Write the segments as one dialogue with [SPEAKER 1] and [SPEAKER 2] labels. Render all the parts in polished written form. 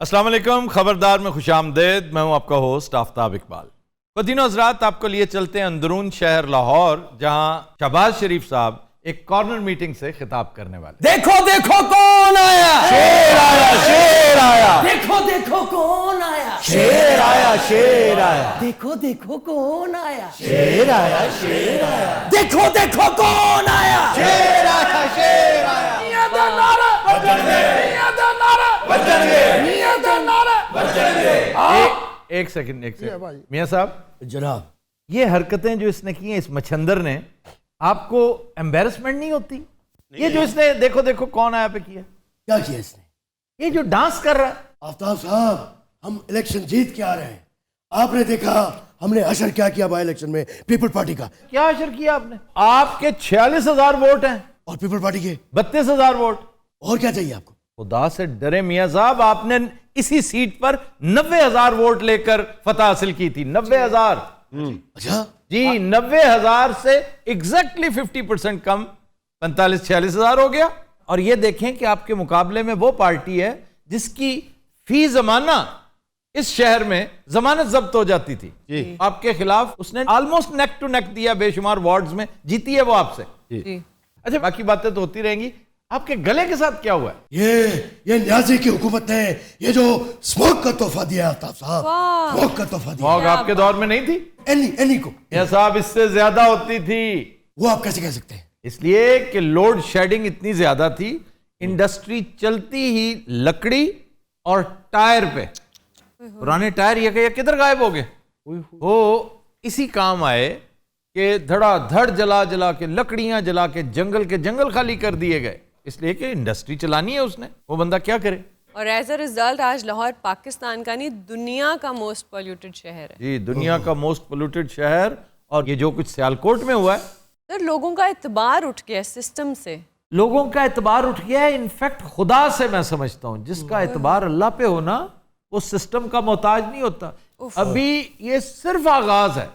[SPEAKER 1] अस्सलाम वालेकुम, खबरदार में खुशामदेद। मैं हूं आपका होस्ट आफ्ताब इकबाल। वदीनो हज़रात, आपको लिए चलते हैं अंदरून शहर लाहौर, जहां शहबाज शरीफ साहब एक कॉर्नर मीटिंग से खिताब करने वाले।
[SPEAKER 2] देखो देखो कौन आया,
[SPEAKER 3] शेर आया, शेर आया,
[SPEAKER 2] देखो देखो कौन आया,
[SPEAKER 3] शेर आया, शेर आया,
[SPEAKER 2] देखो देखो कौन आया,
[SPEAKER 3] शेर आया, शेर आया,
[SPEAKER 2] देखो देखो कौन आया,
[SPEAKER 3] शेर आया, शेर आया।
[SPEAKER 2] मियां दा नारा बजणगे, मियां दा नारा बजणगे, मियां दा नारा बजणगे।
[SPEAKER 1] एक सेकंड मियां साहब,
[SPEAKER 2] जनाब,
[SPEAKER 1] ये हरकतें जो इसने की हैं, इस मच्छंदर ने, आपको एम्बेरसमेंट नहीं होती? ये जो इसने देखो देखो कौन आया पे किया,
[SPEAKER 2] क्या किया इसने?
[SPEAKER 1] ये जो डांस कर रहा है।
[SPEAKER 4] आफ्ताब साहब, हम इलेक्शन जीत के आ रहे हैं। आपने देखा हमने अशर क्या किया बाई इलेक्शन में पीपल पार्टी का।
[SPEAKER 1] क्या अशर किया आपने? आपके 46,000 वोट हैं
[SPEAKER 4] और पीपल पार्टी के
[SPEAKER 1] 32,000 वोट।
[SPEAKER 4] और क्या चाहिए आपको?
[SPEAKER 1] खुदा से डरे मियां साहब, आपने इसी सीट पर 90,000 वोट लेकर फतह हासिल की थी। 90,000।
[SPEAKER 4] अच्छा
[SPEAKER 1] जी, 90,000 से एग्जैक्टली 50% कम, 45-46,000 हो गया। और ये देखें कि आपके मुकाबले में वो पार्टी है जिसकी फी जमाना इस शहर में जमानत जब्त हो जाती थी जी। आपके खिलाफ उसने ऑलमोस्ट नेक टू नेक दिया, बेशुमार वार्ड्स में जीती है वो आपसे जी। अच्छा, बाकी बातें तो होती रहेंगी। आपके गले के साथ क्या हुआ है?
[SPEAKER 4] ये न्याजी की हुकूमत ने ये जो स्मोक का तोहफा दिया आफ्ताब साहब, स्मोक का तोहफा दिया।
[SPEAKER 1] स्मोक आपके दौर में नहीं थी?
[SPEAKER 4] एनी को
[SPEAKER 1] मियां साहब, इससे ज्यादा होती थी।
[SPEAKER 4] वो आप कैसे कह सकते हैं?
[SPEAKER 1] इसलिए कि लोड शेडिंग इतनी ज्यादा थी, इंडस्ट्री चलती ही लकड़ी और टायर पे। पुराने टायर ये किधर गायब हो गए? वो इसी काम आए कि धड़ाधड़ जला जला के, लकड़ियां जला के जंगल खाली कर दिए गए, इसलिए कि इंडस्ट्री चलानी है उसने। वो बंदा क्या करे?
[SPEAKER 5] और एज अ रिजल्ट आज लाहौर पाकिस्तान का नहीं, दुनिया का मोस्ट पोल्यूटेड शहर है
[SPEAKER 1] जी, दुनिया का मोस्ट पोल्यूटेड शहर। और ये जो कुछ सियालकोट में हुआ है,
[SPEAKER 5] सर, लोगों का एतबार उठ गया सिस्टम से।
[SPEAKER 1] लोगों का एतबार उठ गया है। इनफैक्ट खुदा से मैं समझता हूं, जिसका एतबार अल्लाह पे होना, वो सिस्टम का मोहताज नहीं होता। अभी ये सिर्फ आगाज है।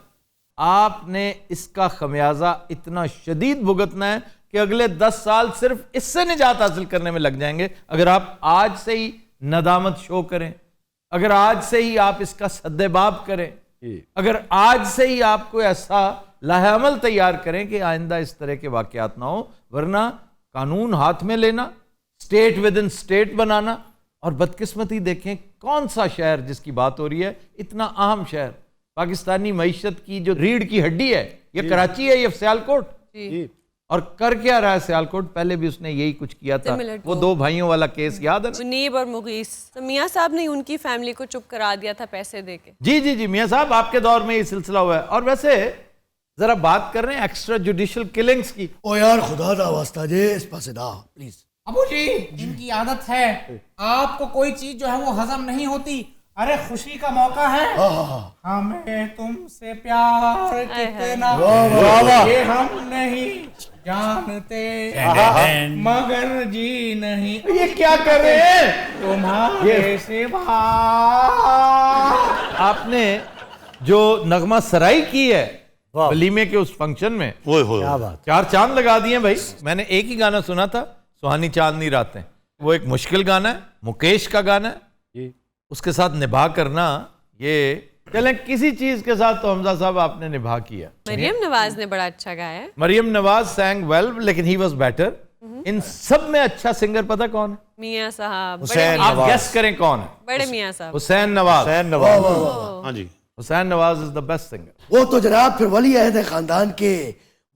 [SPEAKER 1] आपने इसका खमियाजा इतना शदीद भुगतना है कि अगले 10 साल सिर्फ इससे निजात हासिल करने में लग जाएंगे। अगर आप आज से ही नदामत शो करें, अगर आज से ही आप इसका सद्देबाब करें, अगर आज से ही आप कोई ऐसा लाहेअमल तैयार करें कि आइंदा इस तरह के वाकयात ना हो, वरना कानून हाथ में लेना, स्टेट विद इन स्टेट बनाना। और बदकिस्मती देखें, कौन सा शहर जिसकी बात हो रही है, इतना अहम शहर, पाकिस्तानी मईशत की जो रीढ़ की हड्डी है, ये कराची है, ये सियालकोट। और कर क्या रहा है सियालकोट? पहले भी उसने यही कुछ किया था। वो 2 भाइयों वाला केस याद है?
[SPEAKER 5] मुनीब और मुगीस, तो मियां साहब ने उनकी फैमिली को चुप करा दिया था पैसे देके।
[SPEAKER 1] जी जी जी मियां साहब, आपके दौर में ये सिलसिला हुआ है। और वैसे जरा बात कर रहे हैं एक्स्ट्रा जुडिशियल किलिंग्स की।
[SPEAKER 4] ओ यार, खुदा दा वास्ता जे इस पासे दा प्लीज।
[SPEAKER 6] अबू जी, इनकी आदत है, आपको कोई चीज जो है वो हजम नहीं होती। अरे खुशी का मौका है, हमें तुमसे प्यार कितना ये हम नहीं जानते, मगर जी नहीं।
[SPEAKER 1] ये क्या कर रहे हैं?
[SPEAKER 6] तुम्हारे सिवा।
[SPEAKER 1] आपने जो नगमा सराई की है वलीमे के उस फंक्शन में,
[SPEAKER 4] क्या बात।
[SPEAKER 1] 4 चांद लगा दिए भाई। मैंने एक ही गाना सुना था, सुहानी चांदनी रातें। वो एक मुश्किल गाना है, मुकेश का गाना है। उसके साथ निभा करना, ये चलें किसी चीज के साथ तो हमजा साहब आपने निभा किया।
[SPEAKER 5] मरियम नवाज ने बड़ा अच्छा गाया है।
[SPEAKER 1] मरियम नवाज sang well, लेकिन ही was better। इन सब में अच्छा सिंगर पता कौन है?
[SPEAKER 5] मियां साहब,
[SPEAKER 3] हुसैन
[SPEAKER 1] आप गेस करें कौन है?
[SPEAKER 5] बड़े मियां साहब,
[SPEAKER 1] हुसैन नवाज।
[SPEAKER 3] हाँ जी,
[SPEAKER 1] Hussain Nawaz is the best singer.
[SPEAKER 4] वो तो जनाब फिर वली अहद है खानदान के,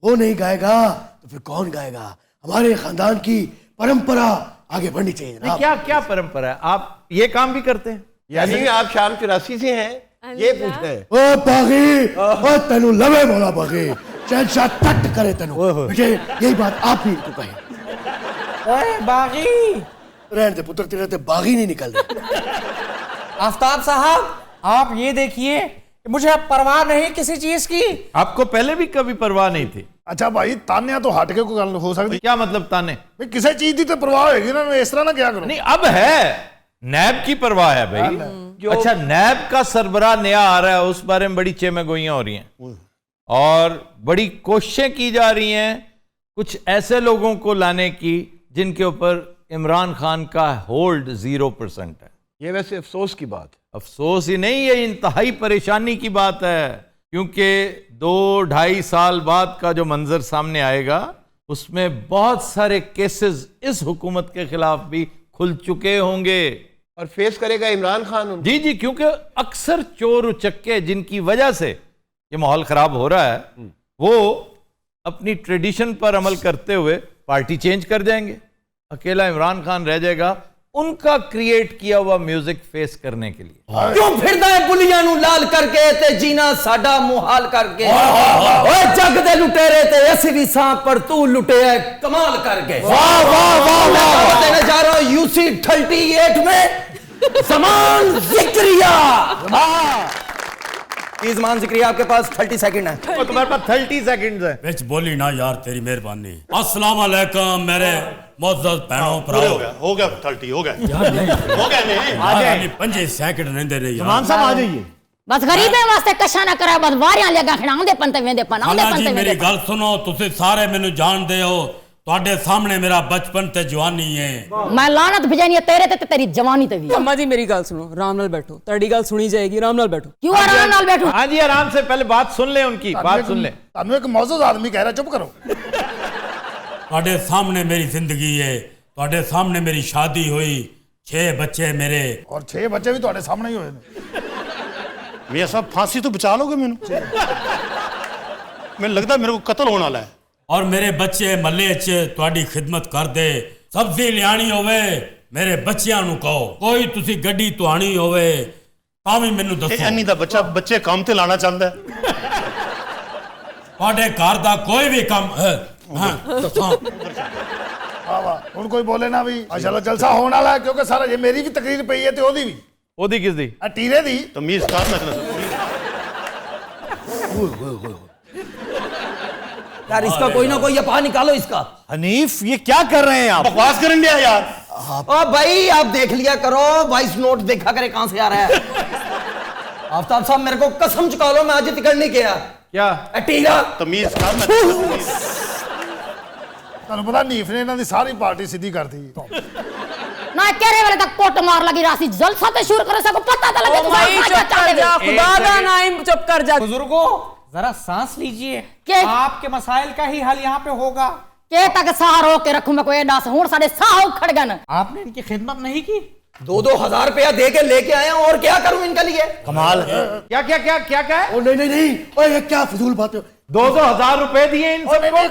[SPEAKER 4] वो नहीं गाएगा तो फिर कौन गाएगा? हमारे खानदान की परंपरा आगे बढ़नी चाहिए जनाब।
[SPEAKER 1] क्या क्या परंपरा है? आप ये काम भी करते हैं?
[SPEAKER 3] यानी आप शाम 84 से हैं, ये पूछ रहे हैं।
[SPEAKER 4] ओ बागी, ओ तेनू लवे बोला बागी, शहंशाह तट करे तेनू। बेटे, यही बात आप भी इनको कहें।
[SPEAKER 6] ओए बागी,
[SPEAKER 4] रहने दे पुत्र, तेरे ते बागी नहीं निकल रहे।
[SPEAKER 6] आफ्ताब साहब, आप ये देखिए, मुझे अब परवाह नहीं किसी चीज की।
[SPEAKER 1] आपको पहले भी कभी परवाह नहीं थी?
[SPEAKER 7] अच्छा भाई, ताने तो हट के कोई गल हो सकती।
[SPEAKER 1] क्या मतलब ताने?
[SPEAKER 7] भाई किसी चीज की तो परवाह होगी ना, मैं इस तरह ना क्या करूं।
[SPEAKER 1] नहीं, अब है, नैब की परवाह है भाई। अच्छा, नैब का सरबराह नया आ रहा है, उस बारे में बड़ी चेमेगोइयां हो रही हैं और बड़ी कोशिशें की जा रही हैं कुछ ऐसे लोगों को लाने की जिनके ऊपर इमरान खान का होल्ड 0% है।
[SPEAKER 3] ये वैसे अफसोस की बात है।
[SPEAKER 1] अफसोस ही नहीं, ये इंतहाई परेशानी की बात है, क्योंकि 2-2.5 साल बाद का जो मंजर सामने आएगा उसमें बहुत सारे केसेस इस हुकूमत के खिलाफ भी खुल चुके होंगे।
[SPEAKER 3] और फेस करेगा इमरान खान उनको।
[SPEAKER 1] जी जी, क्योंकि अक्सर चोर उचक्के जिनकी वजह से ये माहौल खराब हो रहा है, वो अपनी ट्रेडिशन पर अमल करते हुए पार्टी चेंज कर जाएंगे, अकेला इमरान खान रह जाएगा उनका क्रिएट किया हुआ म्यूजिक फेस करने के लिए।
[SPEAKER 8] क्यों फिरदा है बुलियां नू लाल करके ते जीना साडा मुहाल करके। ओए जग दे लुटेरे ते असी भी सांप पर तू लुटे है कमाल करके। वाह वाह वाह वाह। देने जा रहा हूं UC 38 में ज़मान ज़िक्रिया। ज़मान ज़िक्रिया आपके पास 30 सेकंड है।
[SPEAKER 1] तो तुम्हारे पास 30 सेकंड है।
[SPEAKER 9] बिच बोली ना यार, तेरी मेहरबानी। अस्सलाम वालेकुम मेरे मोअज़्ज़ज़ भैणों भराओ।
[SPEAKER 7] हो गया 30 हो गया
[SPEAKER 9] यार नहीं
[SPEAKER 7] हो गया नहीं
[SPEAKER 9] आ जाए 5 सेकंड रहंदे रे यार।
[SPEAKER 7] मान साहब आ जाइए।
[SPEAKER 10] बस गरीबे वास्ते कशा ना करा, बस वारियां लगा खड़ाउंदे पंते वेंदे पन आउंदे
[SPEAKER 9] खाला जी
[SPEAKER 10] पंते
[SPEAKER 9] मेरी
[SPEAKER 10] वेंदे।
[SPEAKER 9] गल सुनो, तुसी सारे मेनू जानदे हो, ਤੁਹਾਡੇ सामने मेरा बचपन ते जवानी है।
[SPEAKER 10] मैं लानत भेजनी है तेरे ते तेरी जवानी ते भी।
[SPEAKER 5] अम्मा जी मेरी गल सुनो, आराम नाल बैठो, ਤੁਹਾਡੀ ਗੱਲ ਸੁਣੀ ਜਾਏਗੀ, आराम नाल बैठो।
[SPEAKER 10] क्यों आराम नाल बैठू?
[SPEAKER 1] हाँ जी, आराम से पहले बात सुन ले उनकी, बात सुन ले।
[SPEAKER 7] ਤੁਹਾਨੂੰ ਇੱਕ ਮੌਜੂਦ ਆਦਮੀ ਕਹਿ ਰਿਹਾ, ਚੁੱਪ ਕਰੋ।
[SPEAKER 9] ਤੁਹਾਡੇ सामने मेरी जिंदगी है, ਤੁਹਾਡੇ सामने मेरी शादी हुई, 6 बच्चे मेरे।
[SPEAKER 7] और 6 बच्चे भी ਤੁਹਾਡੇ ਸਾਹਮਣੇ ਹੀ ਹੋਏ ਨੇ।
[SPEAKER 11] मियां साहब फांसी तो बचा लोगे मैनू? मैनू लगता मेरे को कत्ल होने वाला है।
[SPEAKER 9] और मेरे बच्चे मल्ले च तुहाडी खिदमत कर दे, सब्जी लियानी होवे मेरे बच्चियां नू कहो, कोई तुसी गड्डी तुहानी होवे तां भी मैनू दसो।
[SPEAKER 11] एनी दा बच्चा बच्चे काम ते लाना चाहता है।
[SPEAKER 9] तुहाडे घर दा कोई भी काम हां दसो।
[SPEAKER 7] वाह वाह, ਹੁਣ ਕੋਈ ਬੋਲੇ ਨਾ ਵੀ ਮਾਸ਼ਾਅੱਲਾ ਜਲਸਾ ਹੋਣ ਵਾਲਾ ਹੈ, ਕਿਉਂਕਿ ਸਾਰਾ ਇਹ ਮੇਰੀ ਵੀ ਤਕਰੀਰ ਪਈ ਹੈ ਤੇ ਉਹਦੀ ਵੀ।
[SPEAKER 1] ਉਹਦੀ ਕਿਸ ਦੀ?
[SPEAKER 7] ਆ ਟੀਰੇ ਦੀ।
[SPEAKER 11] तमीज कर मैं तेरे
[SPEAKER 8] यार इसका कोई ना कोई अपा निकालो इसका।
[SPEAKER 1] हनीफ ये क्या कर रहे हैं आप?
[SPEAKER 11] बकवास करने दिया यार।
[SPEAKER 8] ओ भाई आप देख लिया करो, वॉइस नोट देखा करे कहां से आ रहा है। आफ्ताब साहब मेरे को कसम चुका लो, मैं आज तिकड़ नहीं किया।
[SPEAKER 1] क्या?
[SPEAKER 8] टीरा
[SPEAKER 11] तमीज कर मैं
[SPEAKER 7] ਤੁਹਾਨੂੰ ਪਤਾ ਨੀਫ ਨੇ ਇਹਨਾਂ ਦੀ ਸਾਰੀ ਪਾਰਟੀ ਸਿੱਧੀ ਕਰਤੀ।
[SPEAKER 10] ना केरे वाले तक कोट मार लगी रासी जलसा ते शुरू करे सको पता तो लगे।
[SPEAKER 5] ओ भाई चुप कर जा, खुदा दा नाम चुप कर जा।
[SPEAKER 6] बुजुर्गों जरा सांस लीजिए,
[SPEAKER 10] के?
[SPEAKER 6] आपके मसाइल का ही हल यहाँ पे होगा।
[SPEAKER 10] के तक सहार हो के रखूं मैं कोई एडा से हुन साडे साह खड़ गन।
[SPEAKER 6] आपने इनकी खिदमत नहीं की।
[SPEAKER 8] 2-2 हजार रुपया दे के लेके आया हूं, और क्या करूं इनके लिए।
[SPEAKER 11] कमाल है।
[SPEAKER 1] क्या क्या क्या क्या क्या है?
[SPEAKER 4] ओ नहीं नहीं नहीं, ओए ये क्या फजूल बात है।
[SPEAKER 1] 2-2 हजार रुपए दिए इन सबको?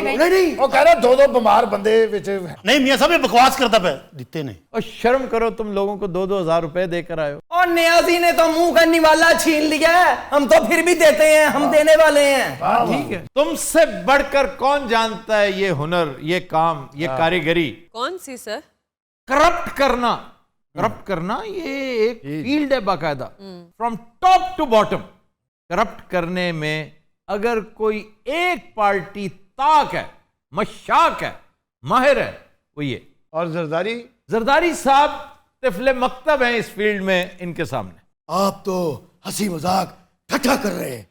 [SPEAKER 7] ਨਹੀਂ ਨਹੀਂ ਉਹ ਕਹਿ ਰਿਹਾ 2-2 ਬਿਮਾਰ ਬੰਦੇ ਵਿੱਚ।
[SPEAKER 11] नहीं मियां साहब ये बकवास करता पे दिते नहीं।
[SPEAKER 1] और शर्म करो, तुम लोगों को 2-2 हजार रुपए देकर आए हो।
[SPEAKER 8] और नियाजी ने तो मुंह का निवाला छीन लिया है, हम तो फिर भी देते हैं, हम देने वाले हैं।
[SPEAKER 1] ठीक है, तुमसे बढ़कर कौन जानता है ये हुनर, ये काम, ये कारीगरी?
[SPEAKER 5] कौन सी सर?
[SPEAKER 1] करप्ट करना। करप्ट करना ये एक फील्ड है बाकायदा, from top to bottom. Corrupt करने में अगर कोई एक पार्टी ताक है, मशाक है, माहिर है, वो ये।
[SPEAKER 3] और
[SPEAKER 1] जरदारी साहब तिफले मकतब हैं इस फील्ड में इनके सामने।
[SPEAKER 4] आप तो हंसी मजाक ठट्ठा कर रहे हैं,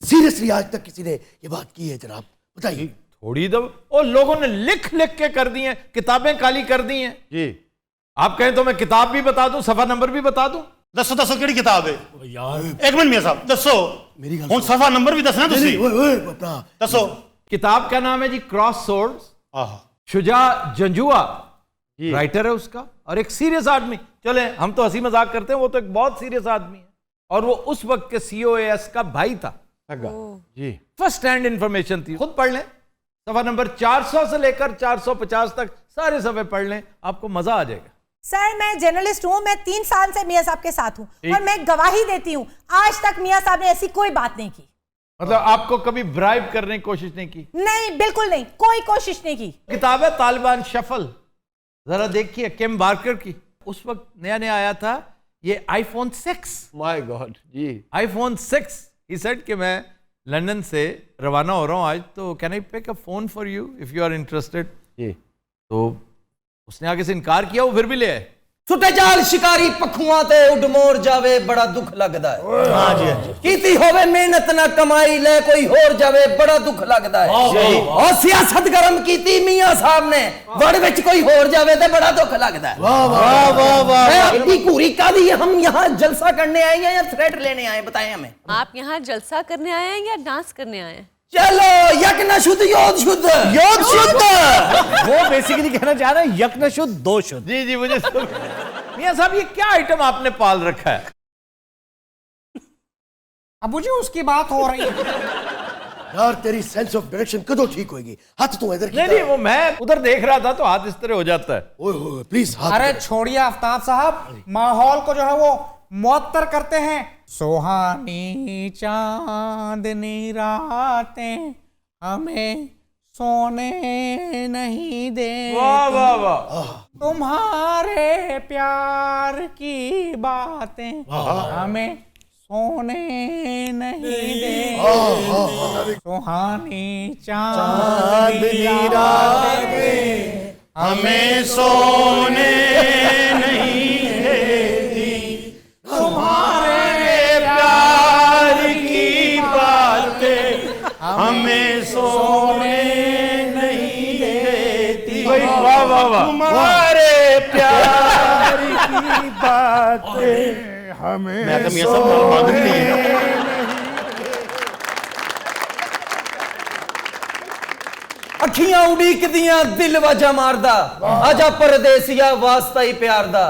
[SPEAKER 4] सीरियसली आज तक किसी ने ये बात की है जनाब? बताइए।
[SPEAKER 1] थोड़ी दब और लोगों ने लिख लिख के कर दी हैं, किताबें काली कर दी हैं
[SPEAKER 3] जी।
[SPEAKER 1] आप कहें तो मैं किताब भी बता दूं, सफा नंबर भी बता दूं।
[SPEAKER 11] दसो दसो केड़ी किताब है
[SPEAKER 9] यार
[SPEAKER 11] एक मिनट मियां साहब दसो
[SPEAKER 4] मेरी गल
[SPEAKER 11] हुन सफा नंबर भी दसना तुसी।
[SPEAKER 4] नहीं, ओए ओए अपना
[SPEAKER 11] दसो।
[SPEAKER 1] किताब का नाम है जी क्रॉस सोर्ड्स।
[SPEAKER 11] आहा
[SPEAKER 1] शुजा जंजुआ राइटर है उसका, और एक सीरियस आदमी। चले हम तो हंसी मजाक करते हैं, वो तो एक बहुत सीरियस आदमी है, और वो उस वक्त के COAS का भाई था।
[SPEAKER 3] जी
[SPEAKER 1] फर्स्ट हैंड इंफॉर्मेशन थी, खुद पढ़ लें। सफा नंबर 400 से लेकर 450 तक सारे सफे पढ़ लें, आपको मजा आ जाएगा।
[SPEAKER 12] सर मैं जर्नलिस्ट हूँ, मैं 3 साल से मियां साहब के साथ हूँ और मैं गवाही देती हूँ, आज तक मियां साहब ने ऐसी कोई बात नहीं की।
[SPEAKER 1] मतलब आपको कभी ब्राइब करने की कोशिश नहीं की?
[SPEAKER 12] नहीं, बिल्कुल नहीं, कोई कोशिश नहीं की।
[SPEAKER 1] किताब है तालिबान शफल, जरा देखिए, किम बार्कर की। उस वक्त नया नया आया था ये iPhone 6।
[SPEAKER 3] माय गॉड जी।
[SPEAKER 1] iPhone 6 ही सेड कि मैं लंदन से रवाना हो रहा हूँ आज, तो can I pick a phone for you if you are interested.
[SPEAKER 3] जी।
[SPEAKER 1] तो उसने आगे से इनकार किया, वो फिर भी ले आए।
[SPEAKER 8] ਸੁੱਟੇ ਜਾਲ ਸ਼ਿਕਾਰੀ ਪੱਖੂਆਂ ਤੇ ਉੱਡ ਮੋਰ ਜਾਵੇ ਬੜਾ ਦੁੱਖ ਲੱਗਦਾ ਹੈ ਹਾਂ ਜੀ ਕੀਤੀ ਹੋਵੇ ਮਿਹਨਤ ਨਾ ਕਮਾਈ ਲੈ ਕੋਈ ਹੋਰ ਜਾਵੇ ਬੜਾ ਦੁੱਖ ਲੱਗਦਾ ਹੈ ਉਹ ਸਿਆਸਤ ਗਰਮ ਕੀਤੀ ਮੀਆਂ ਸਾਹਿਬ ਨੇ ਵੜ ਵਿੱਚ ਕੋਈ ਹੋਰ ਜਾਵੇ ਤੇ बड़ा दुख लगता है
[SPEAKER 4] वाह वाह वाह वाह
[SPEAKER 8] इतनी पूरी कादी हम यहाँ जलसा करने आए हैं या थ्रेट लेने आए बताएं हमें
[SPEAKER 5] आप यहाँ जलसा करने आए हैं या डांस करने आए हैं?
[SPEAKER 8] चलो यज्ञ शुद्ध योद्ध शुद्ध
[SPEAKER 3] योद्ध शुद्ध वो बेसिकली कहना चाह रहे हैं यज्ञ शुद्ध दो शुद्ध।
[SPEAKER 1] जी जी मुझे मियां साहब ये क्या आइटम आपने पाल रखा है?
[SPEAKER 6] अबू जी उसकी बात हो रही है।
[SPEAKER 4] यार तेरी सेंस ऑफ डायरेक्शन कदों ठीक होगी। हाथ तू इधर
[SPEAKER 1] नहीं वो मैं उधर देख रहा था तो हाथ इस तरह हो जाता है।
[SPEAKER 4] ओए ओए प्लीज हाथ।
[SPEAKER 6] अरे छोड़िए आफ्ताब साहब, माहौल को जो है वो मुअत्तर करते हैं। सुहानी चांदनी रातें हमें सोने नहीं दे,
[SPEAKER 1] वाह वाह वाह,
[SPEAKER 6] तुम्हारे प्यार की बातें हमें सोने नहीं दे, सुहानी चांदनी रातें
[SPEAKER 11] हमें सोने नहीं देती, तुम्हारे प्यार की बातें हमें सोने नहीं देती,
[SPEAKER 1] वाह वाह वाह,
[SPEAKER 11] तुम्हारे प्यार की बातें हमें
[SPEAKER 8] अखियां उड़ीकदियां दिल वाजा मारदा आजा परदेसिया वास्ता ही प्यार दा।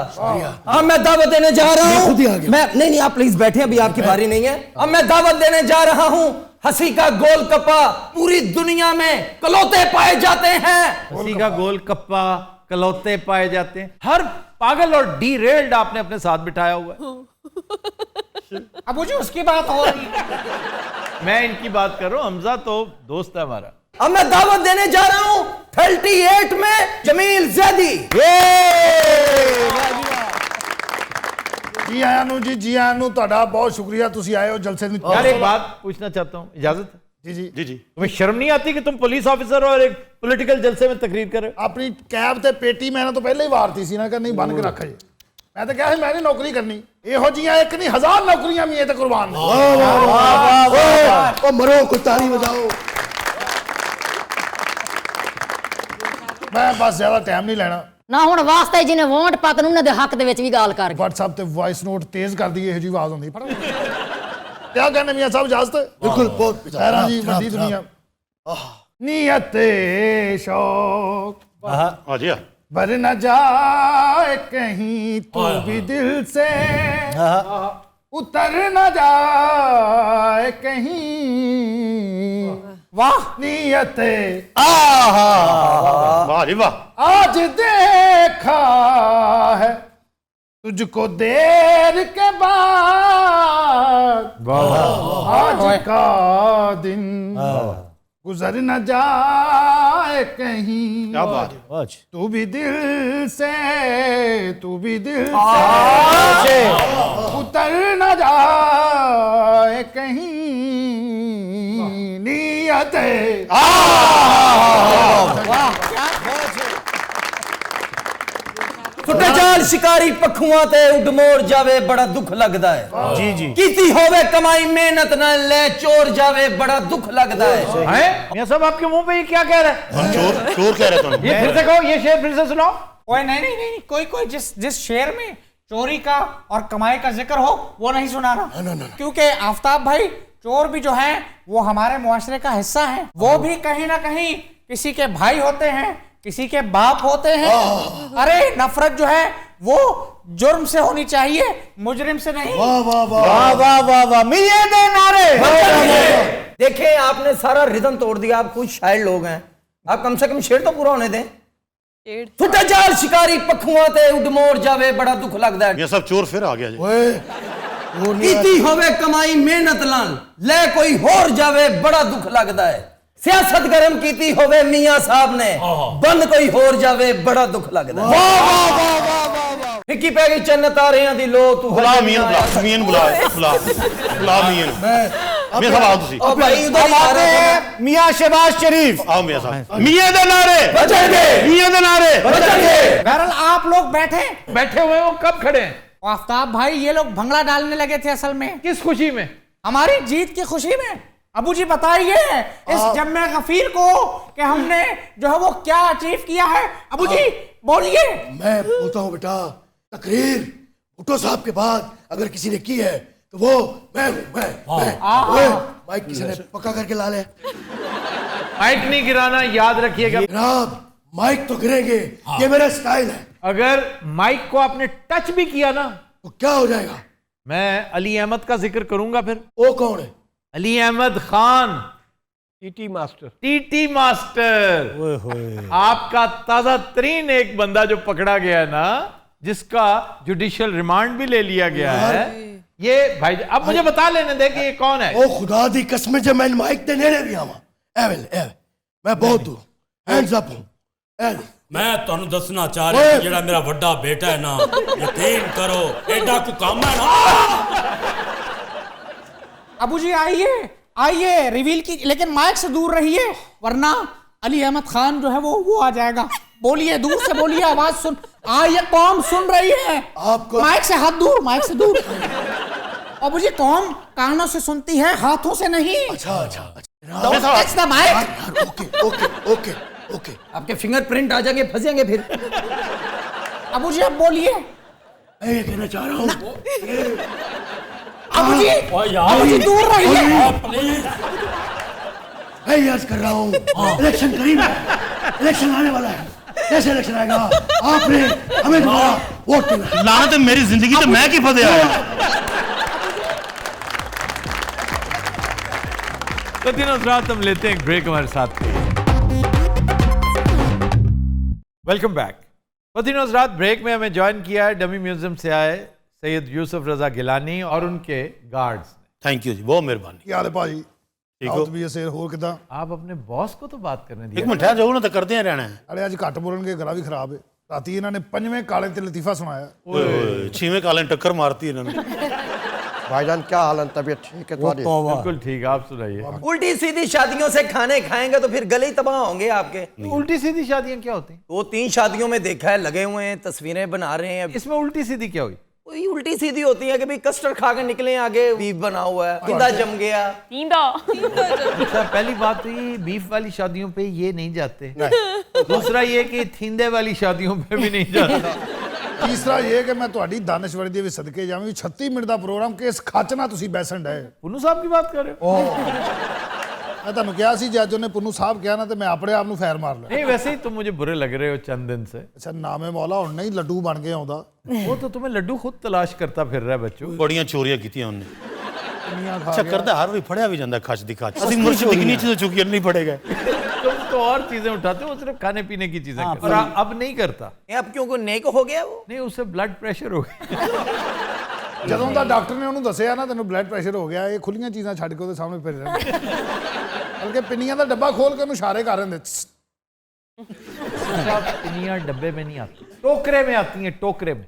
[SPEAKER 8] अब मैं दावत देने जा रहा हूं। मैं नहीं आप प्लीज बैठे, अभी आपकी बारी नहीं है। अब मैं दावत देने जा रहा हूं। हंसी का गोल कप्पा पूरी दुनिया में कलौते पाए जाते हैं।
[SPEAKER 1] हंसी का गोल कप्पा कलौते पाए जाते हैं। हर पागल और डीरेल्ड आपने अपने साथ बिठाया हुआ है।
[SPEAKER 6] अबू जी उसकी बात हो रही है।
[SPEAKER 1] मैं इनकी बात कर रहा हूं। हमजा तो दोस्त है हमारा।
[SPEAKER 8] अब मैं दावत देने जा रहा हूं 38 में जमील जैदी।
[SPEAKER 7] जी आयानू जी, जी आयानू ਤੁਹਾਡਾ बहुत शुक्रिया तुसी आए हो जलसे में।
[SPEAKER 1] यार एक बात पूछना चाहता हूं, इजाजत है?
[SPEAKER 7] जी जी जी जी।
[SPEAKER 1] तुम्हें शर्म नहीं आती कि तुम पुलिस ऑफिसर हो और एक पॉलिटिकल जलसे में तकरीर कर रहे हो?
[SPEAKER 7] अपनी कैब ते पेटी मैंने तो पहले ही वारती सी ना कि नहीं बन के रख जी। मैं तो क्या है, मैं नहीं नौकरी करनी। ਇਹੋ ਜੀਆਂ ਇੱਕ ਨਹੀਂ 1000 ਨੌਕਰੀਆਂ ਵੀ ਇਹ ਤੇ ਕੁਰਬਾਨ ਨੇ।
[SPEAKER 4] वाह वाह वाह वाह, ओ मरो को ताली बजाओ।
[SPEAKER 7] मैं बस ज्यादा टाइम नहीं लेना।
[SPEAKER 10] ਨਾ ਹੁਣ ਵਾਸਤੇ ਜਿਹਨੇ ਵੋਟ ਪਾਤ ਨੂੰ ਉਹਨਾਂ ਦੇ ਹੱਕ ਦੇ ਵਿੱਚ ਵੀ ਗੱਲ ਕਰ।
[SPEAKER 7] WhatsApp ਤੇ ਵੌਇਸ ਨੋਟ ਤੇਜ਼ ਕਰ ਦਈਏ, ਇਹੋ ਜੀ ਆਵਾਜ਼ ਹੁੰਦੀ। ਫੜੋ क्या कहने मियां साहब इजाजत?
[SPEAKER 4] बिल्कुल बहुत
[SPEAKER 7] खैर जी बड़ी दुनिया नियत शौक
[SPEAKER 11] हाँ जी
[SPEAKER 7] बर न जाए कहीं तो भी दिल से उतर न जाए कहीं,
[SPEAKER 6] वाह
[SPEAKER 7] नियत
[SPEAKER 11] वाह जी वाह।
[SPEAKER 7] आज देखा है तुझको देर के बाद, आज का दिन गुजर न जाए कहीं,
[SPEAKER 11] क्या बात है।
[SPEAKER 7] तू भी दिल से उतर न जाए कहीं, नियत
[SPEAKER 8] सुटे जाल शिकारी पखुआं ते उड मोर जावे बड़ा दुख लगदा है।
[SPEAKER 11] जी जी
[SPEAKER 8] कीती होवे कमाई मेहनत न ले चोर जावे बड़ा दुख लगदा है।
[SPEAKER 1] हैं? मियां साहब आपके मुंह पे ये क्या कह रहा है?
[SPEAKER 11] चोर चोर कह रहे थे।
[SPEAKER 1] ये फिर से कहो, ये शेर फिर से सुनाओ।
[SPEAKER 6] ओए नहीं कोई जिस शेर में चोरी का और कमाई का जिक्र हो वो नहीं सुना रहा। क्योंकि आफ्ताब भाई चोर भी जो है वो हमारे मुआशरे का हिस्सा है। वो भी कहीं ना कहीं किसी के भाई होते हैं, किसी के बाप होते हैं। अरे नफरत जो है वो जुर्म से होनी चाहिए, मुजरिम से नहीं।
[SPEAKER 4] वाह वाह वाह
[SPEAKER 3] वाह वाह वाह वाह, मिलिए दे नारे।
[SPEAKER 8] देखें आपने सारा रिदम तोड़ दिया। आप कुछ शायर लोग हैं, आप कम से कम शेर तो पूरा होने दें। सुटे जाल शिकारी पखुआं ते उड मोर जावे बड़ा दुख लगदा है।
[SPEAKER 11] ये सब चोर फिर आ गया जी।
[SPEAKER 4] ओए
[SPEAKER 8] कीती होवे कमाई मेहनत लाल ले कोई होर जावे बड़ा दुख लगदा है। सियासत गरम कीती होवे मियां साहब ने बंद कोई होर जावे बड़ा दुख लगदा है।
[SPEAKER 4] वाह वाह वाह वाह वाह।
[SPEAKER 8] फिक्की पै गई चन्न तारियां दी लो तू
[SPEAKER 11] बुला मियन बुला मियन बुला बुला बुला मियन।
[SPEAKER 4] मैं
[SPEAKER 11] मियां साहब आओ तुसी
[SPEAKER 8] ओ भाई उधर ही आ रहे हैं।
[SPEAKER 3] मियां शहबाज शरीफ
[SPEAKER 11] आओ मियां साहब मियां दे नारे
[SPEAKER 8] बचेंगे,
[SPEAKER 11] मियां दे नारे
[SPEAKER 8] बचेंगे।
[SPEAKER 6] बहरहाल आप लोग बैठे।
[SPEAKER 1] बैठे हुए हो, कब खड़े हैं?
[SPEAKER 6] आफ्ताब भाई ये लोग भंगड़ा डालने लगे थे असल में।
[SPEAKER 1] किस खुशी में?
[SPEAKER 6] हमारी जीत की खुशी में। अबू जी बताइए इस जम्मे गफीर को कि हमने जो है वो क्या अचीव किया है। अबू जी बोलिए।
[SPEAKER 4] मैं बोलता हूँ बेटा, तकरीर भुट्टो साहब के बाद अगर किसी ने की है तो वो मैं हूँ। मैं माइक किसी ने पक्का करके ला ले।
[SPEAKER 1] माइक नहीं गिराना, याद रखिएगा
[SPEAKER 4] जनाब, माइक तो गिरेंगे, ये मेरा स्टाइल है।
[SPEAKER 1] अगर माइक को आपने टच भी किया ना
[SPEAKER 4] तो क्या हो जाएगा?
[SPEAKER 1] मैं अली अहमद का जिक्र करूंगा। फिर
[SPEAKER 4] वो कौन है?
[SPEAKER 1] Ali Ahmed Khan,
[SPEAKER 4] TT master.
[SPEAKER 1] TT master. आपका ताजा तरीन एक बंदा जो पकड़ा गया है ना, जिसका जुडिशियल रिमांड भी ले लिया गया है, ये भाई अब मुझे बता लेने दे कि ये कौन है।
[SPEAKER 4] ओ खुदा दी कसम जे मैं माइक ते नेड़े भी आवा। मैं बहुत दूर हैंड्स अप हूं।
[SPEAKER 9] मैं ਤੁਹਾਨੂੰ ਦੱਸਣਾ ਚਾਹ ਰਿਹਾ ਜਿਹੜਾ ਮੇਰਾ ਵੱਡਾ ਬੇਟਾ ਹੈ ਨਾ, ਯਕੀਨ करो एडा को काम है ना।
[SPEAKER 6] अबू जी आइए आइए, रिवील की, लेकिन माइक से दूर रहिए वरना अली अहमद खान जो है वो आ जाएगा। बोलिए, दूर से बोलिए, आवाज सुन। ये कौम सुन रही है आपको। माइक से हाथ दूर, माइक से दूर। अबू जी कौम कानों से सुनती है, हाथों से नहीं।
[SPEAKER 4] अच्छा।
[SPEAKER 6] Don't touch the mic।
[SPEAKER 4] Okay.
[SPEAKER 8] आपके फिंगरप्रिंट आ जाएंगे, फंसेंगे फिर।
[SPEAKER 6] अबू जी अब बोलिए।
[SPEAKER 4] मैं ये कहना चाह रहा हूँ,
[SPEAKER 6] अबू जी दूर रहिए।
[SPEAKER 4] मैं याद कर रहा हूँ, इलेक्शन करीब है, इलेक्शन आने वाला है। कैसे इलेक्शन आएगा? आपने हमें दोबारा वोट देना।
[SPEAKER 11] लानत है मेरी जिंदगी तो मैं की फंसे आया।
[SPEAKER 1] तो दिनों रात हम लेते हैं एक ब्रेक हमारे साथ। Welcome back. बदिनोज रात ब्रेक में हमें ज्वाइन किया है डमी म्यूजियम से आए सैयद यूसुफ रजा गिलानी और उनके गार्ड्स।
[SPEAKER 11] थैंक यू जी, बहुत मेहरबानी।
[SPEAKER 7] क्या हाल है भाजी?
[SPEAKER 11] ठीक हो?
[SPEAKER 7] हो किदा?
[SPEAKER 1] आप अपने बॉस को तो बात करने दिया।
[SPEAKER 11] एक मिनट ठहर जाओ ना, तो करते हैं रहना है।
[SPEAKER 7] अरे आज घट बोलणगे, गला भी खराब है। राती इन्होंने 5वें काले ते लतीफा सुनाया।
[SPEAKER 11] ओए 6वें काले ने टक्कर मारती इन्होंने।
[SPEAKER 4] भाईजान क्या हाल है? तबीयत ठीक है तुम्हारी?
[SPEAKER 1] बिल्कुल ठीक, आप सुनाइए।
[SPEAKER 8] उल्टी सीधी शादियों से खाने खाएंगे तो फिर गले ही तबाह होंगे आपके।
[SPEAKER 1] उल्टी सीधी शादियां क्या होती हैं?
[SPEAKER 8] 2-3 शादियों में देखा है, लगे हुए हैं, तस्वीरें बना रहे हैं।
[SPEAKER 1] इसमें उल्टी सीधी क्या हुई?
[SPEAKER 8] वही उल्टी सीधी होती है कि भाई कस्टर्ड खा के निकले, आगे बीफ बना हुआ है, कींदा जम गया।
[SPEAKER 1] अच्छा, पहली बात तो ये बीफ वाली शादियों पे ये नहीं जाते। दूसरा ये कि थींदे वाली शादियों पे भी नहीं जाते।
[SPEAKER 7] तीसरा ये कि मैं ਤੁਹਾਡੀ दानिशवरी ਦੇ ਵੀ ਸਦਕੇ ਜਾਵਾਂ। 36 ਮਿੰਟ ਦਾ ਪ੍ਰੋਗਰਾਮ ਕਿਸ ਖੱਚ ਨਾਲ ਤੁਸੀਂ ਬੈਸਣ ਡਏ।
[SPEAKER 1] पुन्नू साहब की बात कर रहे हो?
[SPEAKER 7] ਮੈਂ ਤੁਹਾਨੂੰ ਕਿਹਾ ਸੀ ਜੇ ਅੱਜ ਉਹਨੇ ਪੁੰਨੂ ਸਾਹਿਬ ਕਿਹਾ ਨਾ ਤੇ ਮੈਂ ਆਪਣੇ ਆਪ ਨੂੰ ਫੈਰ ਮਾਰ ਲਿਆ।
[SPEAKER 1] नहीं, वैसे ही तुम मुझे बुरे लग रहे हो चंद दिन से।
[SPEAKER 7] ਅੱਛਾ ਨਾਮੇ ਮੌਲਾ ਹੁਣ ਨਹੀਂ ਲੱਡੂ ਬਣ ਕੇ ਆਉਂਦਾ।
[SPEAKER 1] वो तो तुम्हें लड्डू खुद तलाश करता फिर रहा है बच्चों।
[SPEAKER 11] बड़ियां चोरियां कीतियां उन्होंने।
[SPEAKER 7] ਦੁਨੀਆ ਖਾ
[SPEAKER 11] अच्छा
[SPEAKER 7] ਗਿਆ।
[SPEAKER 11] करता हर भी फड़िया भी जाता खच दी खच। असली मुर्शिद की नीचे तो चुकी नहीं पड़ेगा।
[SPEAKER 1] तुम तो और चीजें उठाते हो, सिर्फ खाने पीने की चीजें करते हो। और अब नहीं करता।
[SPEAKER 8] अब क्यों को नेक हो गया वो?
[SPEAKER 1] नहीं, उससे ब्लड प्रेशर हो गया।
[SPEAKER 7] ਜਦੋਂ ਦਾ ਡਾਕਟਰ ਨੇ ਉਹਨੂੰ ਦੱਸਿਆ ਨਾ ਤੈਨੂੰ ਬਲੱਡ ਪ੍ਰੈਸ਼ਰ ਹੋ ਗਿਆ, ਇਹ ਖੁੱਲੀਆਂ ਚੀਜ਼ਾਂ ਛੱਡ ਕੇ ਉਹਦੇ ਸਾਹਮਣੇ ਫਿਰ ਰਹਿੰਦਾ। ਬਲਕਿ ਪਿੰਨੀਆਂ ਦਾ ਡੱਬਾ ਖੋਲ ਕੇ ਉਹਨੂੰ ਇਸ਼ਾਰੇ ਕਰ ਰਹੇ ਨੇ।
[SPEAKER 1] पिनियां डब्बे में नहीं आती, टोकरे में आती हैं, टोकरे में।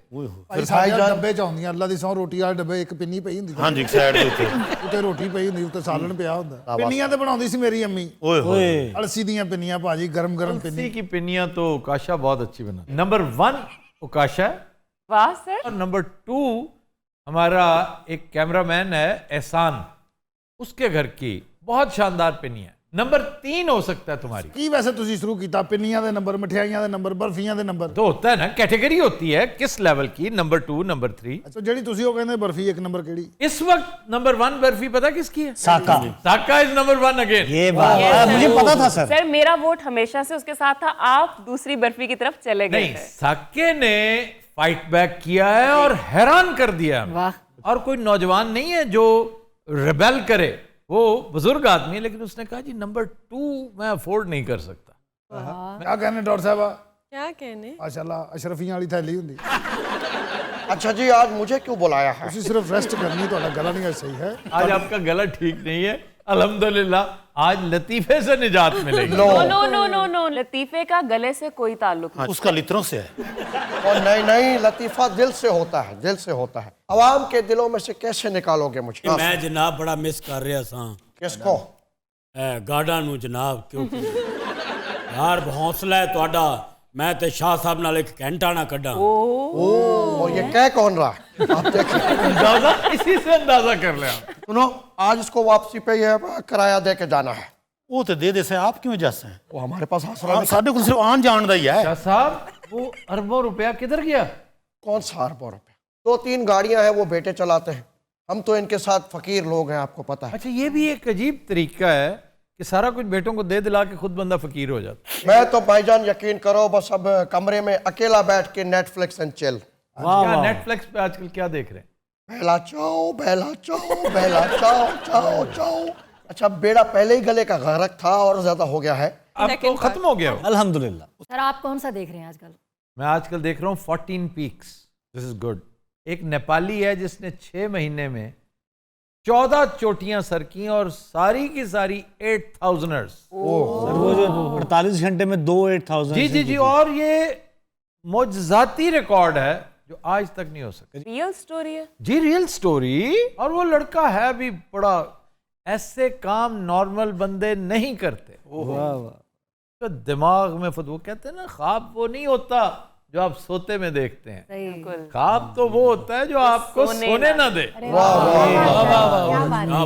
[SPEAKER 7] ਫਿਰ ਸਾਡੇ ਡੱਬੇ ਚ ਆਉਂਦੀਆਂ, ਅੱਲਾ ਦੀ ਸਹੁੰ ਰੋਟੀ ਵਾਲੇ ਡੱਬੇ ਇੱਕ ਪਿੰਨੀ ਪਈ ਹੁੰਦੀ।
[SPEAKER 11] हाँ जी, साइड के ऊपर
[SPEAKER 7] ਉੱਤੇ ਰੋਟੀ ਪਈ ਹੁੰਦੀ, ਉੱਤੇ ਸਾਲਣ ਪਿਆ ਹੁੰਦਾ। ਪਿੰਨੀਆਂ ਤੇ ਬਣਾਉਂਦੀ ਸੀ ਮੇਰੀ ਅੰਮੀ।
[SPEAKER 11] ओए होए
[SPEAKER 7] ਅਲਸੀ ਦੀਆਂ ਪਿੰਨੀਆਂ ਭਾਜੀ, ਗਰਮ गरम
[SPEAKER 1] इसी
[SPEAKER 7] पिन्नी।
[SPEAKER 1] की पिनियां तो उकाशा बहुत अच्छी बना। नंबर 1 उकाशा है।
[SPEAKER 5] वाह सर।
[SPEAKER 1] और नंबर 2 हमारा एक कैमरामैन है एहसान, उसके घर की बहुत शानदार पिनियां। नंबर 3 हो सकता है तुम्हारी।
[SPEAKER 7] ਕੀ ਵੈਸੇ ਤੁਸੀਂ ਸ਼ੁਰੂ ਕੀਤਾ? ਪਿੰਨੀਆਂ ਦੇ ਨੰਬਰ, ਮਠਿਆਈਆਂ ਦੇ ਨੰਬਰ, ਬਰਫੀਆਂ ਦੇ ਨੰबर।
[SPEAKER 1] तो होता है ना, कैटेगरी होती है किस लेवल की। Number 2, number 3।
[SPEAKER 7] ਅੱਛਾ ਜਿਹੜੀ ਤੁਸੀਂ ਉਹ ਕਹਿੰਦੇ ਬਰਫੀ ਇੱਕ ਨੰਬਰ ਕਿਹੜੀ?
[SPEAKER 1] इस वक्त नंबर 1 बर्फी पता किसकी है?
[SPEAKER 3] Saka.
[SPEAKER 1] Saka is number 1 again.
[SPEAKER 3] ये बात मुझे पता था सर।
[SPEAKER 5] सर मेरा वोट हमेशा से उसके साथ था, आप दूसरी बर्फी की तरफ चले गए
[SPEAKER 1] नहीं,
[SPEAKER 5] थे।
[SPEAKER 1] साके ने फाइट बैक किया है और हैरान कर दिया।
[SPEAKER 5] वाह।
[SPEAKER 1] और कोई नौजवान नहीं है जो रिबेल करे, वो बुजुर्ग आदमी है, लेकिन उसने कहा जी नंबर 2 मैं अफोर्ड नहीं कर सकता।
[SPEAKER 7] क्या कहने डॉक्टर साहब?
[SPEAKER 5] क्या कहने?
[SPEAKER 7] माशाल्लाह अशरफियां वाली थैली हुंदी।
[SPEAKER 4] अच्छा जी, आज मुझे क्यों बुलाया है?
[SPEAKER 7] ਤੁਸੀਂ ਸਿਰਫ ਰੈਸਟ ਕਰਨੀ, ਤੁਹਾਡਾ ਗਲਾ नहीं सही है।
[SPEAKER 1] आज आपका गला ठीक नहीं है, अल्हम्दुलिल्लाह आज लतीफे से निजात मिलेगी।
[SPEAKER 5] No no no no no, लतीफे का गले से कोई ताल्लुक
[SPEAKER 11] हाँ, उसका लित्रों से है।
[SPEAKER 4] और नहीं, लतीफा दिल से होता है, दिल से होता है। अवाम के दिलों में से कैसे निकालोगे मुझे?
[SPEAKER 9] मैं जनाब बड़ा मिस कर रहा था
[SPEAKER 4] किसको?
[SPEAKER 9] ਗਾਰਡਾਂ ਨੂੰ ਜਨਾਬ, ਕਿਉਂਕਿ ਯਾਰ ਹੌਸਲਾ ਹੈ ਤੁਹਾਡਾ, ਮੈਂ ਤੇ ਸ਼ਾਹ ਸਾਹਿਬ ਨਾਲ ਇੱਕ ਘੰਟਾ ਨਾ ਕੱਢਾਂ।
[SPEAKER 4] और ये कह कौन रहा है? आप देखिए,
[SPEAKER 1] अंदाजा इसी से अंदाजा कर ले आप।
[SPEAKER 4] सुनो, आज इसको वापसी पे ये किराया दे के जाना है।
[SPEAKER 11] ਉਹ ਤੇ ਦੇ ਸੇ आप क्यों जैसे हैं?
[SPEAKER 4] वो हमारे पास आसरा नहीं।
[SPEAKER 11] ਸਾਡੇ ਕੋਲ ਸਿਰਫ ਆਣ ਜਾਣ ਦਾ ਹੀ ਹੈ।
[SPEAKER 1] शाह साहब वो अरबों रुपया किधर गया?
[SPEAKER 4] कौन सा अरबों रुपया? 2-3 गाड़ियां हैं, वो बेटे चलाते हैं। हम तो इनके साथ फकीर लोग हैं, आपको पता है।
[SPEAKER 1] अच्छा, ये भी एक अजीब तरीका है कि सारा कुछ बेटों को दे दिला के खुद बंदा फकीर हो जाता है।
[SPEAKER 4] मैं तो भाईजान यकीन करो, बस अब कमरे में अकेला बैठ के नेटफ्लिक्स एंड चिल।
[SPEAKER 1] क्या नेटफ्लिक्स पे आजकल क्या देख रहे हैं?
[SPEAKER 4] बहला चाओ, बहला चाओ, बहला चाओ, चाओ चाओ। अच्छा, बेड़ा पहले ही गले का गरक था और ज्यादा हो गया है,
[SPEAKER 1] अब तो खत्म हो गया।
[SPEAKER 3] अल्हम्दुलिल्लाह।
[SPEAKER 10] सर आप कौन सा देख रहे हैं आजकल?
[SPEAKER 1] मैं आजकल देख रहा हूँ 14 पीक्स। This is good. एक नेपाली है जिसने 6 महीने में 14 चोटियां सर की और सारी की सारी 8000ers।
[SPEAKER 3] सर वो जो 48 घंटे में 8,000।
[SPEAKER 1] जी जी जी, और ये मोजजाती रिकॉर्ड है जो आज तक नहीं हो सका।
[SPEAKER 5] रियल स्टोरी है
[SPEAKER 1] जी, रियल स्टोरी। और वो लड़का है भी बड़ा, ऐसे काम नॉर्मल बंदे नहीं करते। तो दिमाग में वो कहते हैं ना, ख्वाब वो नहीं होता जो आप सोते में देखते हैं, ख्वाब तो वो होता है जो आपको सोने ना दे।
[SPEAKER 8] क्या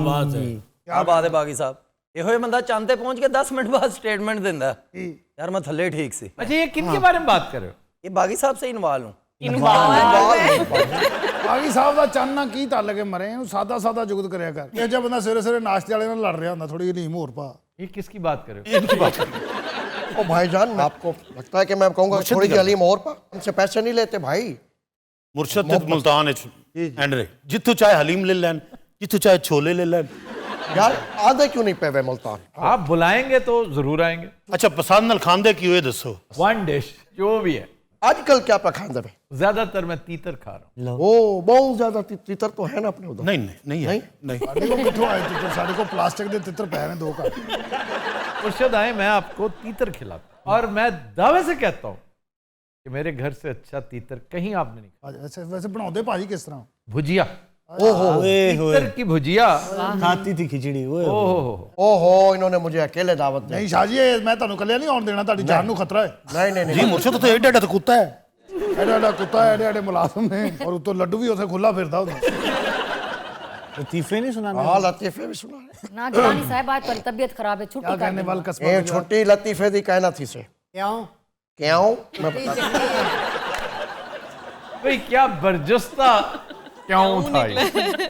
[SPEAKER 8] बात है, क्या बात है बागी साहब। ਇਹੋ ਬੰਦਾ ਚੰਦ ਤੇ ਪਹੁੰਚ ਕੇ 10 ਮਿੰਟ ਬਾਅਦ ਸਟੇਟਮੈਂਟ ਦਿੰਦਾ ਯਾਰ ਮੈਂ ਥੱਲੇ ਠੀਕ ਸੀ।
[SPEAKER 1] अच्छा, ये किन के बारे में बात कर रहे हो?
[SPEAKER 8] ये बागी साहब से इन्वॉल्व हूँ।
[SPEAKER 7] ਬਾਗੀ ਸਾਹਿਬ ਦਾ ਚਾਨਣਾ ਕੀ ਤਲ ਕੇ ਮਰੇ, ਇਹਨੂੰ ਸਾਦਾ ਸਾਦਾ ਜੁਗਤ ਕਰਿਆ ਕਰ। ਇਹ ਜਿਹਾ ਬੰਦਾ ਸਵੇਰੇ ਸਵੇਰੇ ਨਾਸ਼ਤੇ ਵਾਲੇ ਨਾਲ ਲੜ ਰਿਹਾ ਹੁੰਦਾ, ਥੋੜੀ ਜਿਹੀ ਨੀਮ ਹੋਰ ਪਾ।
[SPEAKER 1] ये किसकी बात कर रहे हो?
[SPEAKER 4] ओ भाईजान, आपको लगता है कि मैं कहूँगा थोड़ी जी हलीम और पा? हमसे पैसे नहीं लेते भाई।
[SPEAKER 11] मुर्शद मुल्तान एंड्रे जितों चाहे हलीम ले लैन, जितों चाहे छोले ले लैन।
[SPEAKER 4] यार आधे क्यों नहीं पे हुए मुल्तान?
[SPEAKER 1] आप बुलाएंगे तो जरूर आएंगे।
[SPEAKER 11] अच्छा, पसंद नाल खांदे की हुए दसो।
[SPEAKER 1] वन डिश जो भी है।
[SPEAKER 4] आजकल क्या पखांदे में?
[SPEAKER 1] ज्यादातर मैं तीतर खा रहा हूँ।
[SPEAKER 4] ओ बहुत ज्यादा तीतर तो है ना अपने उधर।
[SPEAKER 11] नहीं नहीं नहीं है, नहीं।
[SPEAKER 7] ਸਾਡੇ ਕੋਲ ਕਿੱਥੋਂ ਆਏ ਤਿੱਤਰ? ਸਾਡੇ ਕੋਲ ਪਲਾਸਟਿਕ ਦੇ ਤਿੱਤਰ ਪਏ ਨੇ 2 ਘਰ।
[SPEAKER 1] मुर्शद आए, मैं आपको तीतर खिलाता हूँ और मैं दावे से कहता हूँ कि मेरे घर से अच्छा तीतर कहीं आपने नहीं खाया।
[SPEAKER 7] ਅੱਛਾ, ਵੈਸੇ ਬਣਾਉਂਦੇ ਭਾਜੀ ਕਿਸ ਤਰ੍ਹਾਂ?
[SPEAKER 1] भुजिया,
[SPEAKER 4] ओहो
[SPEAKER 1] तीतर की भुजिया,
[SPEAKER 3] खाती थी खिचड़ी।
[SPEAKER 1] ओहो
[SPEAKER 4] ओहो, इन्होंने मुझे अकेले दावत दी।
[SPEAKER 7] ਨਹੀਂ ਸ਼ਾਹ ਜੀ, ਇਹ ਮੈਂ ਤੁਹਾਨੂੰ ਕੱਲਿਆ ਨਹੀਂ ਆਉਣ ਦੇਣਾ, ਤੁਹਾਡੀ ਜਾਨ ਨੂੰ ਖਤਰਾ ਹੈ।
[SPEAKER 4] नहीं नहीं
[SPEAKER 11] जी
[SPEAKER 4] नहीं,
[SPEAKER 11] मुर्शद तो एडा एडा कुत्ता है।
[SPEAKER 7] ਐਡਾ ਐਡਾ ਕੁੱਤਾ, ਐਡੇ ਐਡੇ ਮੁਲਾਜ਼ਮ ਨੇ, ਔਰ ਉੱਤੋਂ ਲੱਡੂ ਵੀ ਉੱਥੇ ਖੁੱਲਾ ਫਿਰਦਾ ਹੁੰਦਾ।
[SPEAKER 3] लतीफे नहीं सुनाने?
[SPEAKER 4] हाँ लतीफे भी सुना है।
[SPEAKER 10] ना गिलानी साहब आज पर तबीयत खराब है, छुट्टी
[SPEAKER 7] क्या
[SPEAKER 10] कर
[SPEAKER 7] कहने
[SPEAKER 10] देंगे।
[SPEAKER 7] वाल कस्बा
[SPEAKER 4] ये छोटी लतीफे दी कहना थी से
[SPEAKER 10] क्यों?
[SPEAKER 4] क्यों मैं बता
[SPEAKER 1] भाई क्या बरजस्ता क्यों था ये?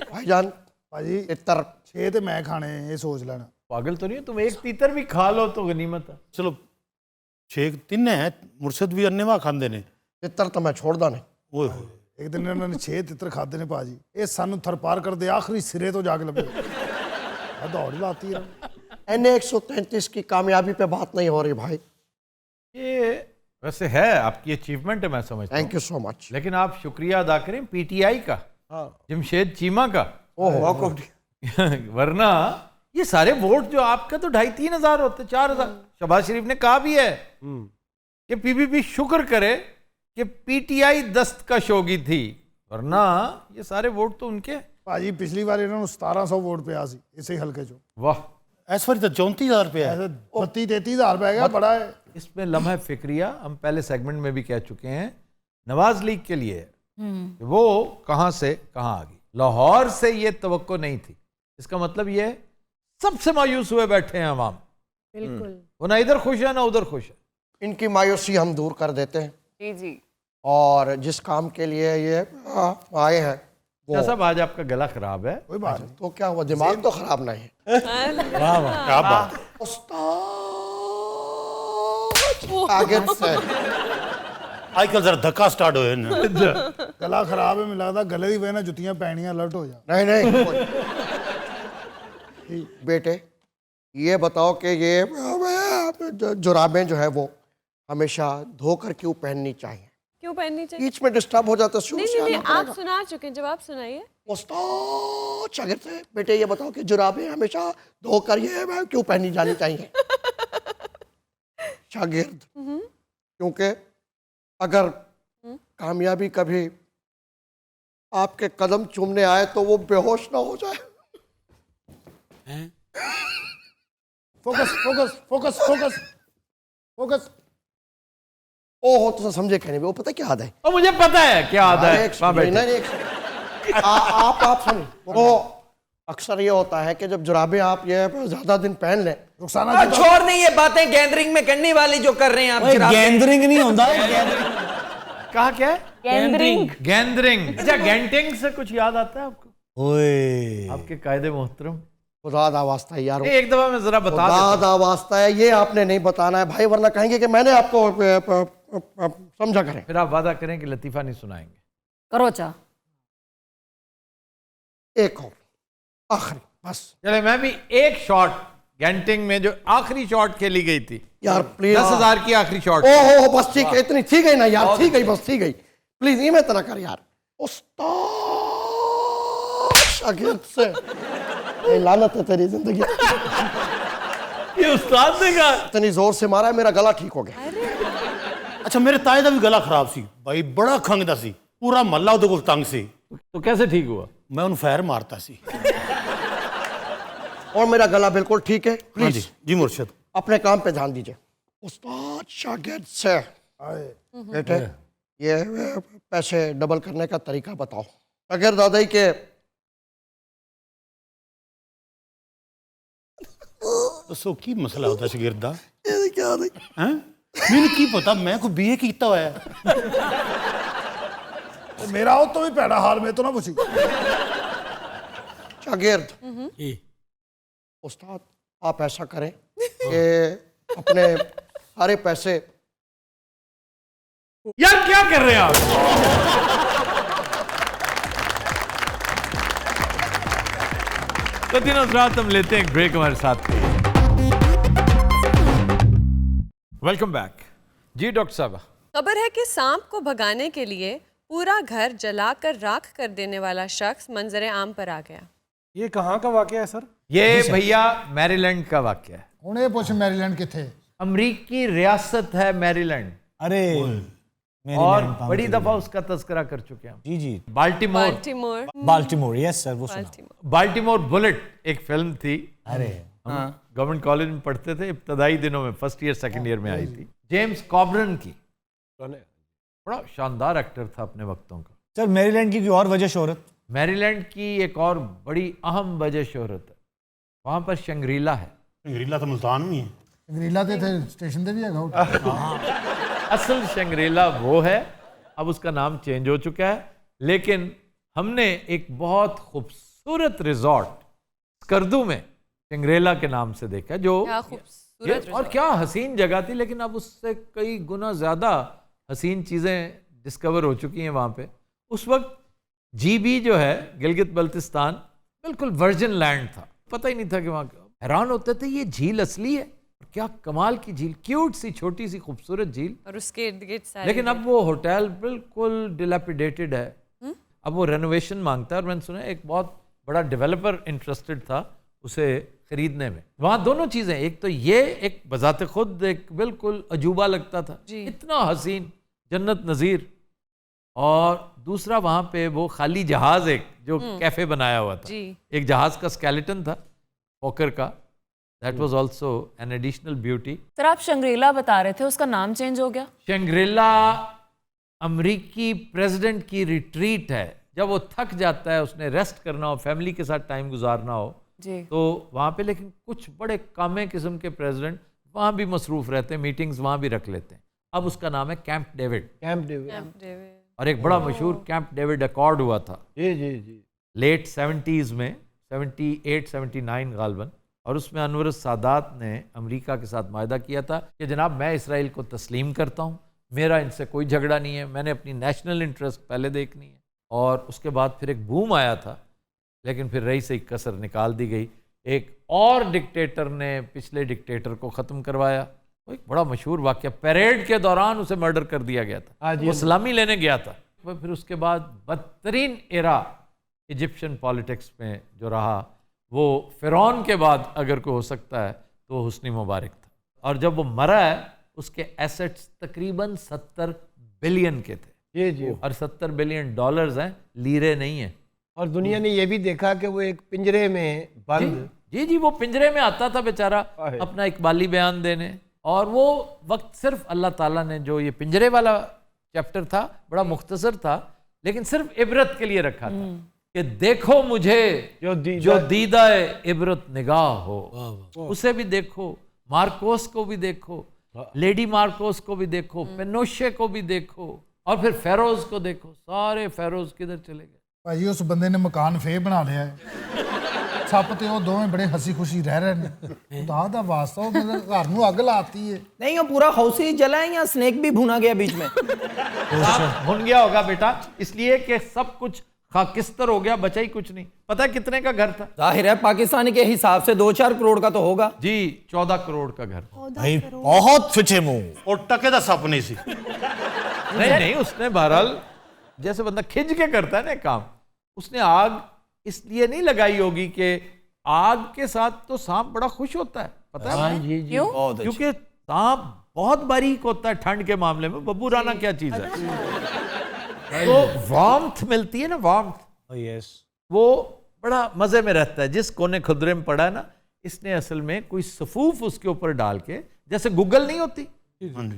[SPEAKER 4] भाईजान
[SPEAKER 7] ਭਾਜੀ
[SPEAKER 4] तीतर
[SPEAKER 7] 6 ਤੇ ਮੈਂ ਖਾਣੇ, ਇਹ ਸੋਚ ਲੈਣਾ।
[SPEAKER 1] पागल तो नहीं हो तुम? एक तीतर भी खा लो तो गनीमत है।
[SPEAKER 11] चलो 6 3 है, मुर्शद भी अन्नेवा खांदे ने।
[SPEAKER 4] तीतर तो मैं छोड़दा नहीं।
[SPEAKER 11] ओए होए,
[SPEAKER 7] ਇੱਕ ਦਿਨ ਇਹਨਾਂ ਨੇ 6 ਤਿੱਤਰ ਖਾਦੇ ਨੇ ਭਾਜੀ, ਇਹ ਸਾਨੂੰ ਥਰਪਾਰ ਕਰਦੇ ਆਖਰੀ ਸਿਰੇ ਤੋਂ ਜਾ ਕੇ ਲੱਭੇ। ਆ ਦੌੜ ਲਾਤੀ ਹੈ।
[SPEAKER 4] एन 133 की कामयाबी पे बात नहीं हो रही भाई।
[SPEAKER 1] ये वैसे है आपकी अचीवमेंट है, मैं समझता हूँ।
[SPEAKER 4] Thank you so much.
[SPEAKER 1] लेकिन आप शुक्रिया अदा करें पीटीआई का, जमशेद चीमा का। वरना ये सारे वोट जो आपका तो 2,500-3 हजार होते, 4,000। शहबाज शरीफ ने कहा भी है कि पीपीपी शुक्र करे कि पीटीआई दस्त का शोगी थी, वरना ये सारे वोट तो उनके।
[SPEAKER 7] ਭਾਜੀ ਪਿਛਲੀ ਵਾਰ ਇਹਨਾਂ ਨੂੰ 1700 ਵੋਟ ਪਿਆ ਸੀ ਇਸੇ ਹਲਕੇ ਚੋਂ।
[SPEAKER 1] वाह,
[SPEAKER 11] इस बार तो 34,000 रुपया है।
[SPEAKER 7] 32-33 हज़ार पै गया, बड़ा है।
[SPEAKER 1] इसमें लम्हा फिक्रिया हम पहले सेगमेंट में भी कह चुके हैं, नवाज लीग के लिए कि वो कहां से कहां आ गई। लाहौर से ये तवक्को नहीं थी। इसका मतलब ये सबसे मायूस हुए बैठे हैं अवाम।
[SPEAKER 5] बिल्कुल,
[SPEAKER 1] वो ना इधर खुश है ना उधर खुश है।
[SPEAKER 4] इनकी मायूसी हम दूर कर देते हैं।
[SPEAKER 5] जी जी।
[SPEAKER 4] और जिस काम के लिए ये आए हैं वो
[SPEAKER 1] साहब आज आपका गला खराब है।
[SPEAKER 7] कोई बात नहीं,
[SPEAKER 4] तो क्या हुआ, दिमाग तो खराब नहीं है।
[SPEAKER 11] क्या बात।
[SPEAKER 4] आगे से
[SPEAKER 11] आजकल जरा धक्का स्टार्ट होए ना।
[SPEAKER 7] गला खराब है, मिला था गले की वजह से जुतियां पैनियां अलर्ट हो जा।
[SPEAKER 4] नहीं नहीं बेटे ये बताओ कि ये जुराबें जो है वो हमेशा धोकर क्यों पहननी चाहिए?
[SPEAKER 5] क्यों पहननी चाहिए?
[SPEAKER 4] बीच में डिस्टर्ब हो जाता है, शुरू
[SPEAKER 5] नहीं
[SPEAKER 4] से
[SPEAKER 5] नहीं,
[SPEAKER 4] आना
[SPEAKER 5] नहीं आप
[SPEAKER 4] पड़ेगा।
[SPEAKER 5] सुना चुके हैं, जवाब सुनाइए।
[SPEAKER 4] शागिर्द से बेटे ये बताओ कि जुराबें हमेशा धोकर ये क्यों पहनी जानी चाहिए? शागिर्द क्योंकि अगर कामयाबी कभी आपके कदम चूमने आए तो वो बेहोश ना हो जाए।
[SPEAKER 7] Focus focus focus focus focus.
[SPEAKER 4] ओहो तो समझे कहने में, वो पता क्या याद है?
[SPEAKER 1] और मुझे पता है क्या याद है। वहाँ बैठे।
[SPEAKER 4] नहीं आप समझ, वो अक्सर ये होता है कि जब जुराबें आप ये ज्यादा दिन पहन लें,
[SPEAKER 7] रुखसाना जी
[SPEAKER 8] छोड़ नहीं, ये बातें गैदरिंग में करने वाली जो कर रहे हैं आप।
[SPEAKER 3] गैदरिंग नहीं होता,
[SPEAKER 1] कहा क्या है?
[SPEAKER 10] गैदरिंग।
[SPEAKER 1] गैदरिंग। अच्छा, गैंटिंग से कुछ याद आता है आपको?
[SPEAKER 3] ओए
[SPEAKER 1] आपके कायदे मोहतरम।
[SPEAKER 4] खुदा दा वास्ता है यार,
[SPEAKER 1] एक दफा मैं जरा बता देता
[SPEAKER 4] खुदा दा वास्ता है, ये आपने नहीं बताना है भाई, वरना कहेंगे कि मैंने आपको समझा करें।
[SPEAKER 1] फिर आप वादा करें कि लतीफा नहीं सुनाएंगे।
[SPEAKER 10] करो चा।
[SPEAKER 4] एक और आखिरी बस।
[SPEAKER 1] चले, मैं भी एक शॉट गैंटिंग में जो आखिरी शॉट खेली गई थी
[SPEAKER 4] यार प्लीज,
[SPEAKER 1] 10,000 की आखिरी शॉट।
[SPEAKER 4] ओहो बस ठीक है, इतनी ठीक है ना यार, ठीक है बस ठीक है, प्लीज ये मैं तना कर यार। उस्ताद शागिर्द से ये लानत है तेरी जिंदगी।
[SPEAKER 1] ये उस्ताद ने कहा,
[SPEAKER 4] इतनी जोर से मारा है मेरा गला ठीक हो गया।
[SPEAKER 11] अच्छा मेरे ताए दा भी गला खराब सी भाई, बड़ा खंगदा सी, पूरा महल्ला ਉਹਦੇ ਕੋਲ तंग सी।
[SPEAKER 1] तो कैसे ठीक हुआ?
[SPEAKER 11] मैं उन फैर मारता सी।
[SPEAKER 4] और मेरा गला बिल्कुल ठीक है।
[SPEAKER 11] हाँ जी जी मुर्शिद,
[SPEAKER 4] अपने काम पे ध्यान दीजिए। उस्ताद शागिर्द से बेटे ये पैसे डबल करने का तरीका बताओ। अगर दादाई के
[SPEAKER 11] दसो की मसला होता शागिर्द दा?
[SPEAKER 4] ये क्या
[SPEAKER 11] हैं? मैनू की पता, मैं कोई बीए कीता होया है।
[SPEAKER 7] मेरा हो तो भी पैड़ा हाल में तो ना पूछी।
[SPEAKER 4] शागिर्द, उस्ताद आप ऐसा करें कि अपने सारे पैसे।
[SPEAKER 1] यार क्या कर रहे हैं आप? तो दिनों रात हम लेते हैं एक ब्रेक हमारे साथ। वेलकम बैक जी डॉक्टर साहब।
[SPEAKER 5] खबर है कि सांप को भगाने के लिए पूरा घर जलाकर राख कर देने वाला शख्स मंजर आम पर आ गया।
[SPEAKER 6] ये कहाँ का वाकया है सर?
[SPEAKER 1] ये भैया मैरीलैंड का वाकया है।
[SPEAKER 7] उन्हें पूछ मैरीलैंड के थे।
[SPEAKER 1] अमरीकी रियासत है मैरीलैंड।
[SPEAKER 3] अरे
[SPEAKER 1] और बड़ी दफा उसका तस्करा कर चुके हैं।
[SPEAKER 3] जी जी।
[SPEAKER 5] बाल्टीमोर।
[SPEAKER 3] बाल्टीमोर, यस सर, वो सुना।
[SPEAKER 1] बाल्टीमोर बुलेट एक फिल्म थी।
[SPEAKER 3] अरे
[SPEAKER 1] गवर्नमेंट कॉलेज में पढ़ते थे, इब्तदाई दिनों में, फर्स्ट ईयर सेकंड ईयर में आई थी। जेम्स कॉबरन की, बड़ा शानदार एक्टर था अपने वक्तों का।
[SPEAKER 3] सर मैरीलैंड की कोई और वजह शोहरत?
[SPEAKER 1] मैरीलैंड की एक और बड़ी अहम वजह शोहरत है, वहाँ पर शंग्रीला है।
[SPEAKER 11] शंग्रीला तो मुल्तान में है।
[SPEAKER 7] शंग्रीला थे स्टेशन पे भी है।
[SPEAKER 1] असल शंग्रीला वो है, अब उसका नाम चेंज हो चुका है, लेकिन हमने एक बहुत खूबसूरत रिजॉर्ट स्कर्दू में शंग्रीला के नाम से देखा, जो और क्या हसीन जगह थी, लेकिन अब उससे कई गुना ज़्यादा हसीन चीज़ें डिस्कवर हो चुकी हैं वहाँ पे। उस वक्त GB जो है गिलगित बल्तिस्तान बिल्कुल वर्जिन लैंड था, पता ही नहीं था कि वहाँ, हैरान होते थे ये झील असली है, क्या कमाल की झील, क्यूट सी छोटी सी खूबसूरत झील,
[SPEAKER 5] और उसके इर्द गिर्द सारे।
[SPEAKER 1] लेकिन अब वो होटल बिल्कुल डिलैपिडेटेड है। अब वो रेनोवेशन मांगता है, और मैंने सुना एक बहुत बड़ा डेवलपर इंटरेस्टेड था उसे खरीदने में। वहाँ दोनों चीज़ें, एक तो ये एक बजाते खुद एक बिल्कुल अजूबा लगता था, इतना हसीन जन्नत नज़ीर, और दूसरा वहाँ पे वो खाली जहाज एक जो कैफे बनाया हुआ था, एक जहाज का स्केलेटन था पोकर का, that was also an additional beauty.
[SPEAKER 13] Sir आप शंग्रीला बता रहे थे, उसका नाम चेंज हो गया?
[SPEAKER 1] शंग्रीला अमरीकी प्रेसिडेंट की रिट्रीट है, जब वो थक जाता है, उसने रेस्ट करना हो, फैमिली के साथ टाइम गुजारना हो
[SPEAKER 13] जी,
[SPEAKER 1] तो वहाँ पे, लेकिन कुछ बड़े कामे किस्म के प्रेसिडेंट वहाँ भी मसरूफ रहते हैं, मीटिंग्स वहाँ भी रख लेते हैं। अब उसका नाम है कैंप डेविड।
[SPEAKER 4] Camp David.
[SPEAKER 1] और एक बड़ा मशहूर कैंप डेविड अकॉर्ड हुआ था
[SPEAKER 4] जी जी जी
[SPEAKER 1] लेट 70s में, 78-79 गालबन, और उसमें अनवर सादात ने अमेरिका के साथ मायदा किया था कि जनाब मैं इसराइल को तस्लीम करता हूँ, मेरा इनसे कोई झगड़ा नहीं है, मैंने अपनी नेशनल इंटरेस्ट पहले देखनी है। और उसके बाद फिर एक बूम आया था, लेकिन फिर रही से कसर निकाल दी गई। एक और डिक्टेटर ने पिछले डिक्टेटर को ख़त्म करवाया, वो एक बड़ा मशहूर वाक़या, परेड के दौरान उसे मर्डर कर दिया गया था, वो सलामी लेने गया था। फिर उसके बाद बदतरीन एरा इजिप्शियन पॉलिटिक्स में जो रहा, वो फ़िरौन के बाद अगर कोई हो सकता है तो वो हुस्नी मुबारक था। और जब वो मरा है, उसके एसेट्स तकरीबन 70 बिलियन के थे जी, और 70 बिलियन डॉलर्स हैं, लीरे नहीं हैं।
[SPEAKER 4] और दुनिया ने ये भी देखा कि वो एक पिंजरे में बंद
[SPEAKER 1] जी जी, वो पिंजरे में आता था बेचारा अपना इकबाली बयान देने, और वो वक्त सिर्फ अल्लाह ताला ने जो ये पिंजरे वाला चैप्टर था बड़ा मुख्तसर था, लेकिन सिर्फ इबरत के लिए रखा था कि देखो मुझे जो दीदा इबरत निगाह हो, उसे भी देखो, मार्कोस को भी देखो, लेडी मार्कोस को भी देखो, पेनोशे को भी देखो, और फिर फेरोज को देखो। सारे फेरोज किधर चले गए?
[SPEAKER 7] भाई उस बंदे ने मकान फे बना लिया है, सप ते वो दोवें बड़े हसी खुशी रह रहे हैं। खुदा दा वास्ता वो मेरे घर नूं अग लाती है।
[SPEAKER 8] नहीं, वो पूरा हाउस ही जला है या स्नेक भी भुना गया बीच में?
[SPEAKER 1] भुन गया होगा बेटा, इसलिए कि सब कुछ खाकिस्तर हो गया, बचा ही कुछ नहीं। पता है कितने का घर था?
[SPEAKER 8] जाहिर है पाकिस्तान के हिसाब से 2-4 करोड़ का तो होगा
[SPEAKER 1] जी। 14 करोड़ का घर।
[SPEAKER 3] भाई बहुत फिचे मुंह,
[SPEAKER 11] और टके दा सप नहीं सी।
[SPEAKER 1] नहीं, उसने बहरहाल जैसे बंदा खिंच के करता है ना काम, उसने आग इसलिए नहीं लगाई होगी कि आग के साथ तो सांप बड़ा खुश होता है, पता है?
[SPEAKER 3] जी जी,
[SPEAKER 1] क्योंकि सांप बहुत बारीक होता है ठंड के मामले में। बब्बू राना क्या चीज है? तो वार्मथ मिलती है ना, वार्मथ,
[SPEAKER 3] यस,
[SPEAKER 1] वो बड़ा मजे में रहता है। जिस कोने खुदरे में पड़ा है ना, इसने असल में कोई सफूफ उसके ऊपर डाल के, जैसे गूगल नहीं होती,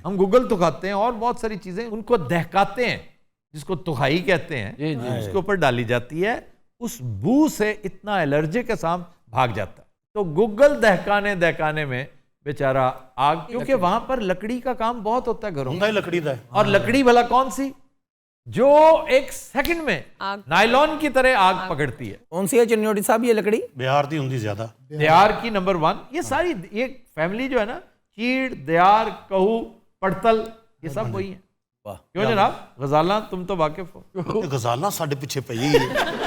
[SPEAKER 1] हम गूगल तो खाते हैं और बहुत सारी चीजें उनको दहकाते हैं, जिसको तुहाई कहते हैं, उसके ऊपर डाली जाती है। उस बू से इतना एलर्जिक है सांप भाग जाता है। तो गूगल दहकाने में बेचारा आग, क्योंकि वहां पर लकड़ी का काम बहुत होता है घरों में,
[SPEAKER 11] लकड़ी दा,
[SPEAKER 1] और लकड़ी भला कौन सी जो एक सेकंड में नायलॉन की तरह आग पकड़ती है।
[SPEAKER 8] कौन सी है चिन्नौटी साहब ये लकड़ी?
[SPEAKER 11] बिहार दी हुंदी ज्यादा,
[SPEAKER 1] बिहार की नंबर 1। ये सारी ये फैमिली जो है ना, चीड़, दयार, कहू, पड़तल, ये सब वही है। क्यों जनाब, गजाला तुम तो वाकिफ हो।
[SPEAKER 11] गजाला साढ़े पीछे पई है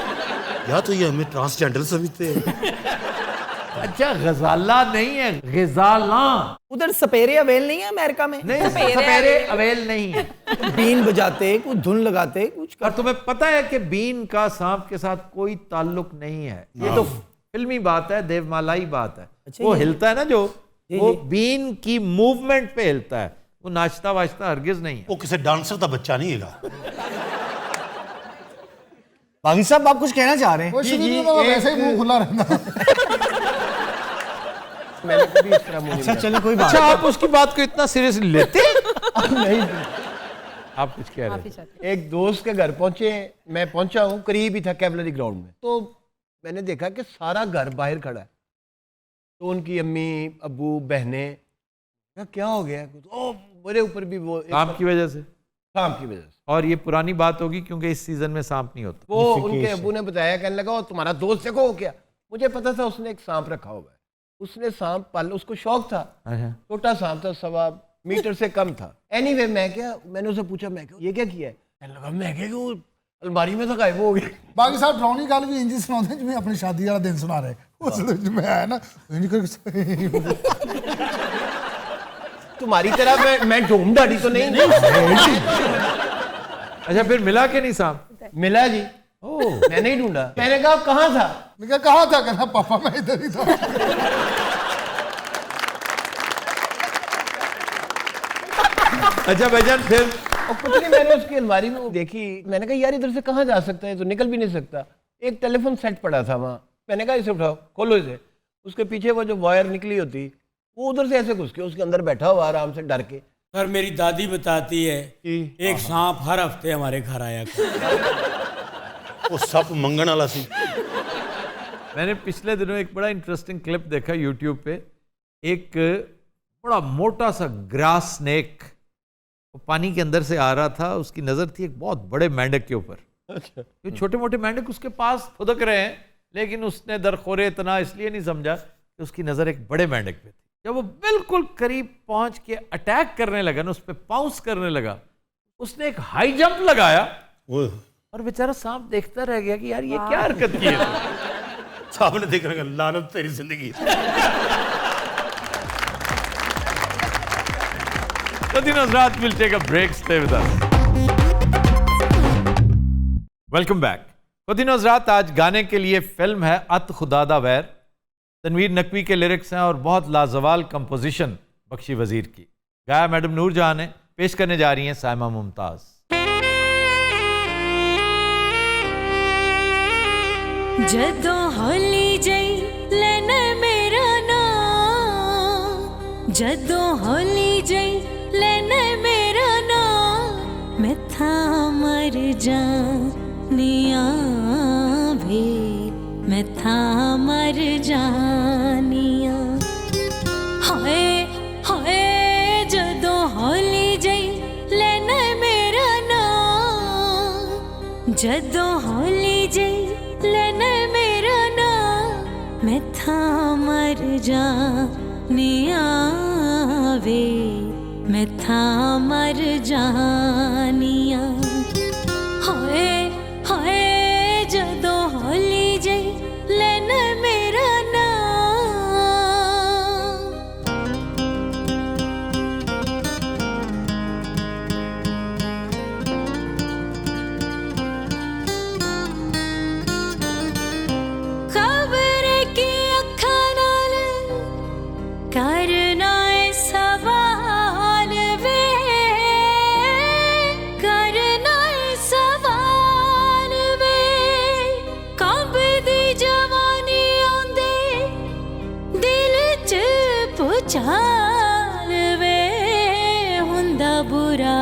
[SPEAKER 11] या तो ये हमें ट्रांसजेंडर समझते हैं।
[SPEAKER 1] अच्छा, गजाला नहीं है, गजाला।
[SPEAKER 8] उधर सपेरे अवेल नहीं है अमेरिका में?
[SPEAKER 1] नहीं, सपेरे अवेल नहीं है।
[SPEAKER 8] बीन बजाते, कुछ धुन लगाते, कुछ
[SPEAKER 1] और तुम्हें पता है कि बीन का सांप के साथ कोई ताल्लुक नहीं है। ये तो फिल्मी बात है, देवमालाई बात है।
[SPEAKER 8] अच्छा,
[SPEAKER 1] वो हिलता है ना जो, वो बीन की मूवमेंट पे हिलता है, वो नाचता वाचता हरगिज नहीं है।
[SPEAKER 11] वो किसी डांसर का बच्चा नहीं है।
[SPEAKER 3] बागी साहब आप कुछ कहना चाह रहे हैं?
[SPEAKER 7] वो शुरू में तो वैसे ही मुंह खुला रहना।
[SPEAKER 3] मैंने कभी इस तरह मुंह अच्छा चलो कोई बात।
[SPEAKER 1] अच्छा, आप उसकी बात को इतना सीरियसली लेते
[SPEAKER 3] नहीं,
[SPEAKER 1] आप कुछ कह रहे थे?
[SPEAKER 3] एक दोस्त के घर पहुंचे, मैं पहुंचा हूँ, करीब ही था कैवलरी ग्राउंड में, तो मैंने देखा कि सारा घर बाहर खड़ा है। तो उनकी अम्मी, अब्बू, बहनें, क्या हो गया? तो मेरे ऊपर भी वो
[SPEAKER 1] सांप की वजह से,
[SPEAKER 3] सांप की वजह से।
[SPEAKER 1] और ये पुरानी बात होगी क्योंकि इस सीजन में सांप नहीं होता।
[SPEAKER 3] वो उनके अब्बू ने बताया, कहने लगा तुम्हारा दोस्त देखो हो क्या। मुझे पता था उसने एक सांप रखा हुआ है, उसने सांप पाल, उसको शौक था, छोटा सांप था, 1.25 मीटर से कम था। एनीवे मैंने उससे पूछा, मैं क्या ये क्या किया है? कहने लगा मैं क्या, वो अलमारी में तो गायब हो गया।
[SPEAKER 7] बाकी साहब डरावनी गल भी इंज सुनाते जिवें अपनी शादी वाला दिन सुना रहे। उस मैं आया ना इंज कर
[SPEAKER 3] तुम्हारी तरह मैं ढूंढ डाली तो नहीं।
[SPEAKER 1] अच्छा, फिर मिला कि नहीं सांप?
[SPEAKER 3] मिला जी। मैंने ही ढूंढा। मैंने कहा कहाँ था?
[SPEAKER 7] मैं कहा कहाँ था? कहना पापा मैं इधर ही था।
[SPEAKER 1] अच्छा भाईजान, फिर
[SPEAKER 3] और कुछ नहीं, मैंने उसकी अलमारी में देखी, मैंने कहा यार इधर से कहाँ जा सकता है, तो निकल भी नहीं सकता। एक टेलीफोन सेट पड़ा था वहाँ, मैंने कहा इसे उठाओ, खोलो इसे। उसके पीछे वो जो वायर निकली होती, वो उधर से ऐसे घुस के उसके अंदर बैठा हुआ आराम से डर के।
[SPEAKER 9] सर मेरी दादी बताती है एक सांप हर हफ्ते हमारे घर आया
[SPEAKER 11] वो सप मंगन वाला सी।
[SPEAKER 1] मैंने पिछले दिनों एक बड़ा इंटरेस्टिंग क्लिप देखा यूट्यूब पे। एक बड़ा मोटा सा ग्रास स्नेक पानी के अंदर से आ रहा था, उसकी नजर थी एक बहुत बड़े मेंढक के ऊपर। तो छोटे मोटे मेंढक उसके पास फुदक रहे हैं, लेकिन उसने दरखोरे इतना इसलिए नहीं समझा कि उसकी नजर एक बड़े मेंढक पे थी। जब वो बिल्कुल करीब पहुंच के अटैक करने लगा ना, उस पर पाउंस करने लगा, उसने एक हाई जंप लगाया और बेचारा सांप देखता रह गया कि यार ये क्या हरकत की है।
[SPEAKER 11] सांप ने देख रहा, लानत तेरी जिंदगी।
[SPEAKER 1] हज़रात, we'll take a break. Stay with us. Welcome back. हज़रात, आज गाने के लिए फिल्म है अत खुदादा वैर। तनवीर नकवी के लिरिक्स हैं और बहुत लाजवाल कंपोजिशन बख्शी वजीर की। गाया मैडम नूर जहां ने, पेश करने जा रही हैं साइमा मुमताज।
[SPEAKER 14] जदों होली जई लेने जदों होली जई लेने मेरा नाम मैं था मर जानिया वे मैं था मर जानिया हाय हाय जदों होली जई लेने मेरा नाम जदों होली जई लेने मेरा नाम मैं था मर जानिया वे मैं था मर जानिया हाय हाय जदों होली जई लेने मेरा नाम खबर की अखा नाल करना है सवाल वे करना है सवाल वे कब दी जवानी आंदे दिल च पुचाल वे हुंदा बुरा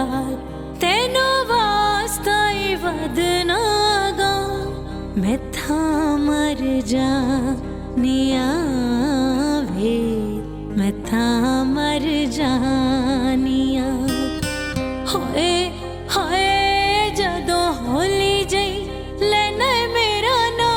[SPEAKER 14] तेनो वास्ता ही वदना गा मैं था मर जानिया वे मैं था मर जानिया हाय हाय जदों होली जई लेने मेरा नाम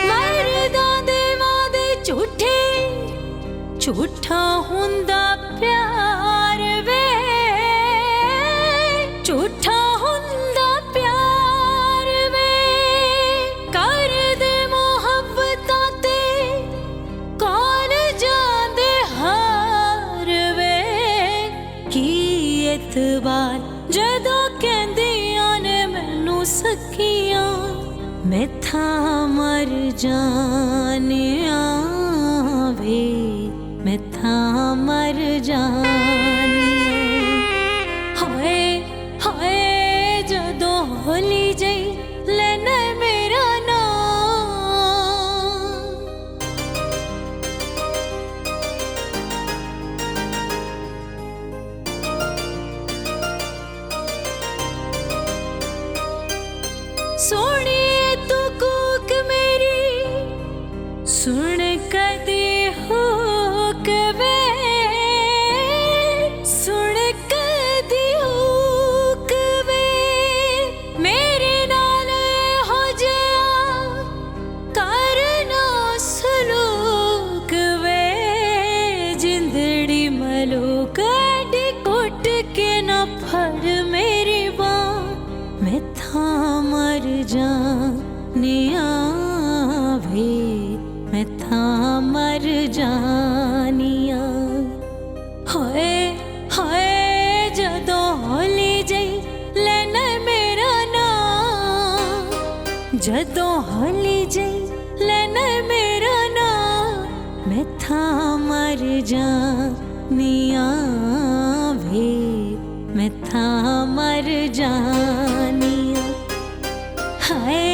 [SPEAKER 14] मरदा दे वादे झूठे झूठा हुंदा प्यार वे झूठा हुंदा प्यार वे कर दे मोहब्बतां ते कौन जांदे हार वे की एतबार जदों कहंदियां ने मैनू सखियां मैं था मर जानिया वे मैं था मर जानिया हाय हाय जदों होली जई लेने मेरा नाम सोनिए तू कूक मेरी सुन कदी हुक वे सुन कदी हुक वे मेरे नाल हो जिया करना सलूक वे जिंदड़ी मलूक डी कुट के न फड़ मेरी बाँ मैं था मर जानिया वे मैं था मर जानिया हाय हाय जदों होली जई लेने मेरा नाम जदों होली जई लेने मेरा नाम मैं था मर जानिया वे मैं था मर जानिया हाय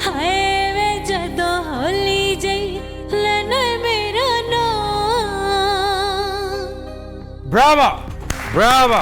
[SPEAKER 14] हाय वे जदों होली जई लेने मेरा नाम
[SPEAKER 1] ब्रावा ब्रावा